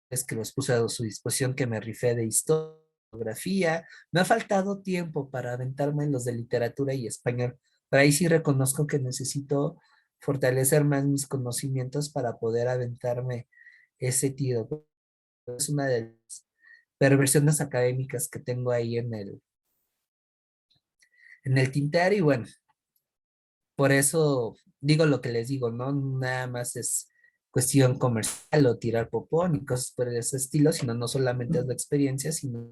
es que los puse a su disposición que me rifé de historiografía. Me ha faltado tiempo para aventarme en los de literatura y español, pero ahí sí reconozco que necesito fortalecer más mis conocimientos para poder aventarme ese tiro. Es una de las perversiones académicas que tengo ahí en el tintero y bueno, por eso digo lo que les digo, no nada más es cuestión comercial o tirar popón y cosas por ese estilo, sino no solamente es la experiencia, sino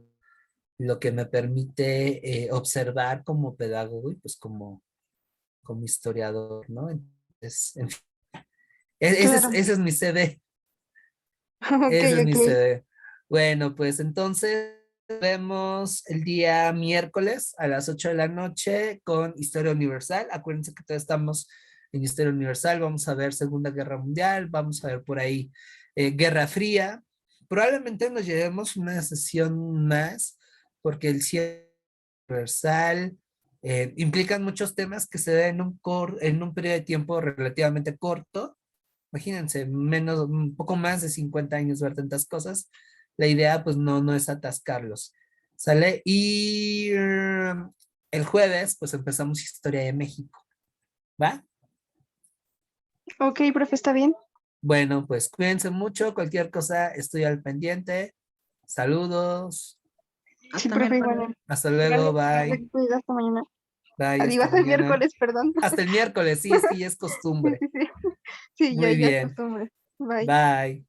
lo que me permite observar como pedagogo y pues como historiador, ¿no? Entonces, en fin, ese es, Claro, ese es mi CD, ok, ese es mi ok. CD. Bueno, pues entonces vemos el día miércoles a las 8 de la noche con Historia Universal. Acuérdense que todavía estamos en Historia Universal. Vamos a ver Segunda Guerra Mundial, vamos a ver por ahí Guerra Fría. Probablemente nos llevemos una sesión más porque el cierre universal implican muchos temas que se ven en un periodo de tiempo relativamente corto. Imagínense, un poco más de 50 años ver tantas cosas. La idea, pues, no es atascarlos. ¿Sale? Y el jueves, pues, empezamos Historia de México. ¿Va? Ok, profe, está bien. Bueno, pues, cuídense mucho. Cualquier cosa, estoy al pendiente. Saludos. Sí, Hasta profe, miércoles. igual. Hasta Gracias, luego. se Bye. cuida, hasta mañana. Bye. Adiós, Hasta hasta el mañana. miércoles, perdón. Hasta el miércoles. Sí, es que ya es Sí, costumbre. sí, sí. Sí, Muy ya es bien. costumbre. Bye. Bye.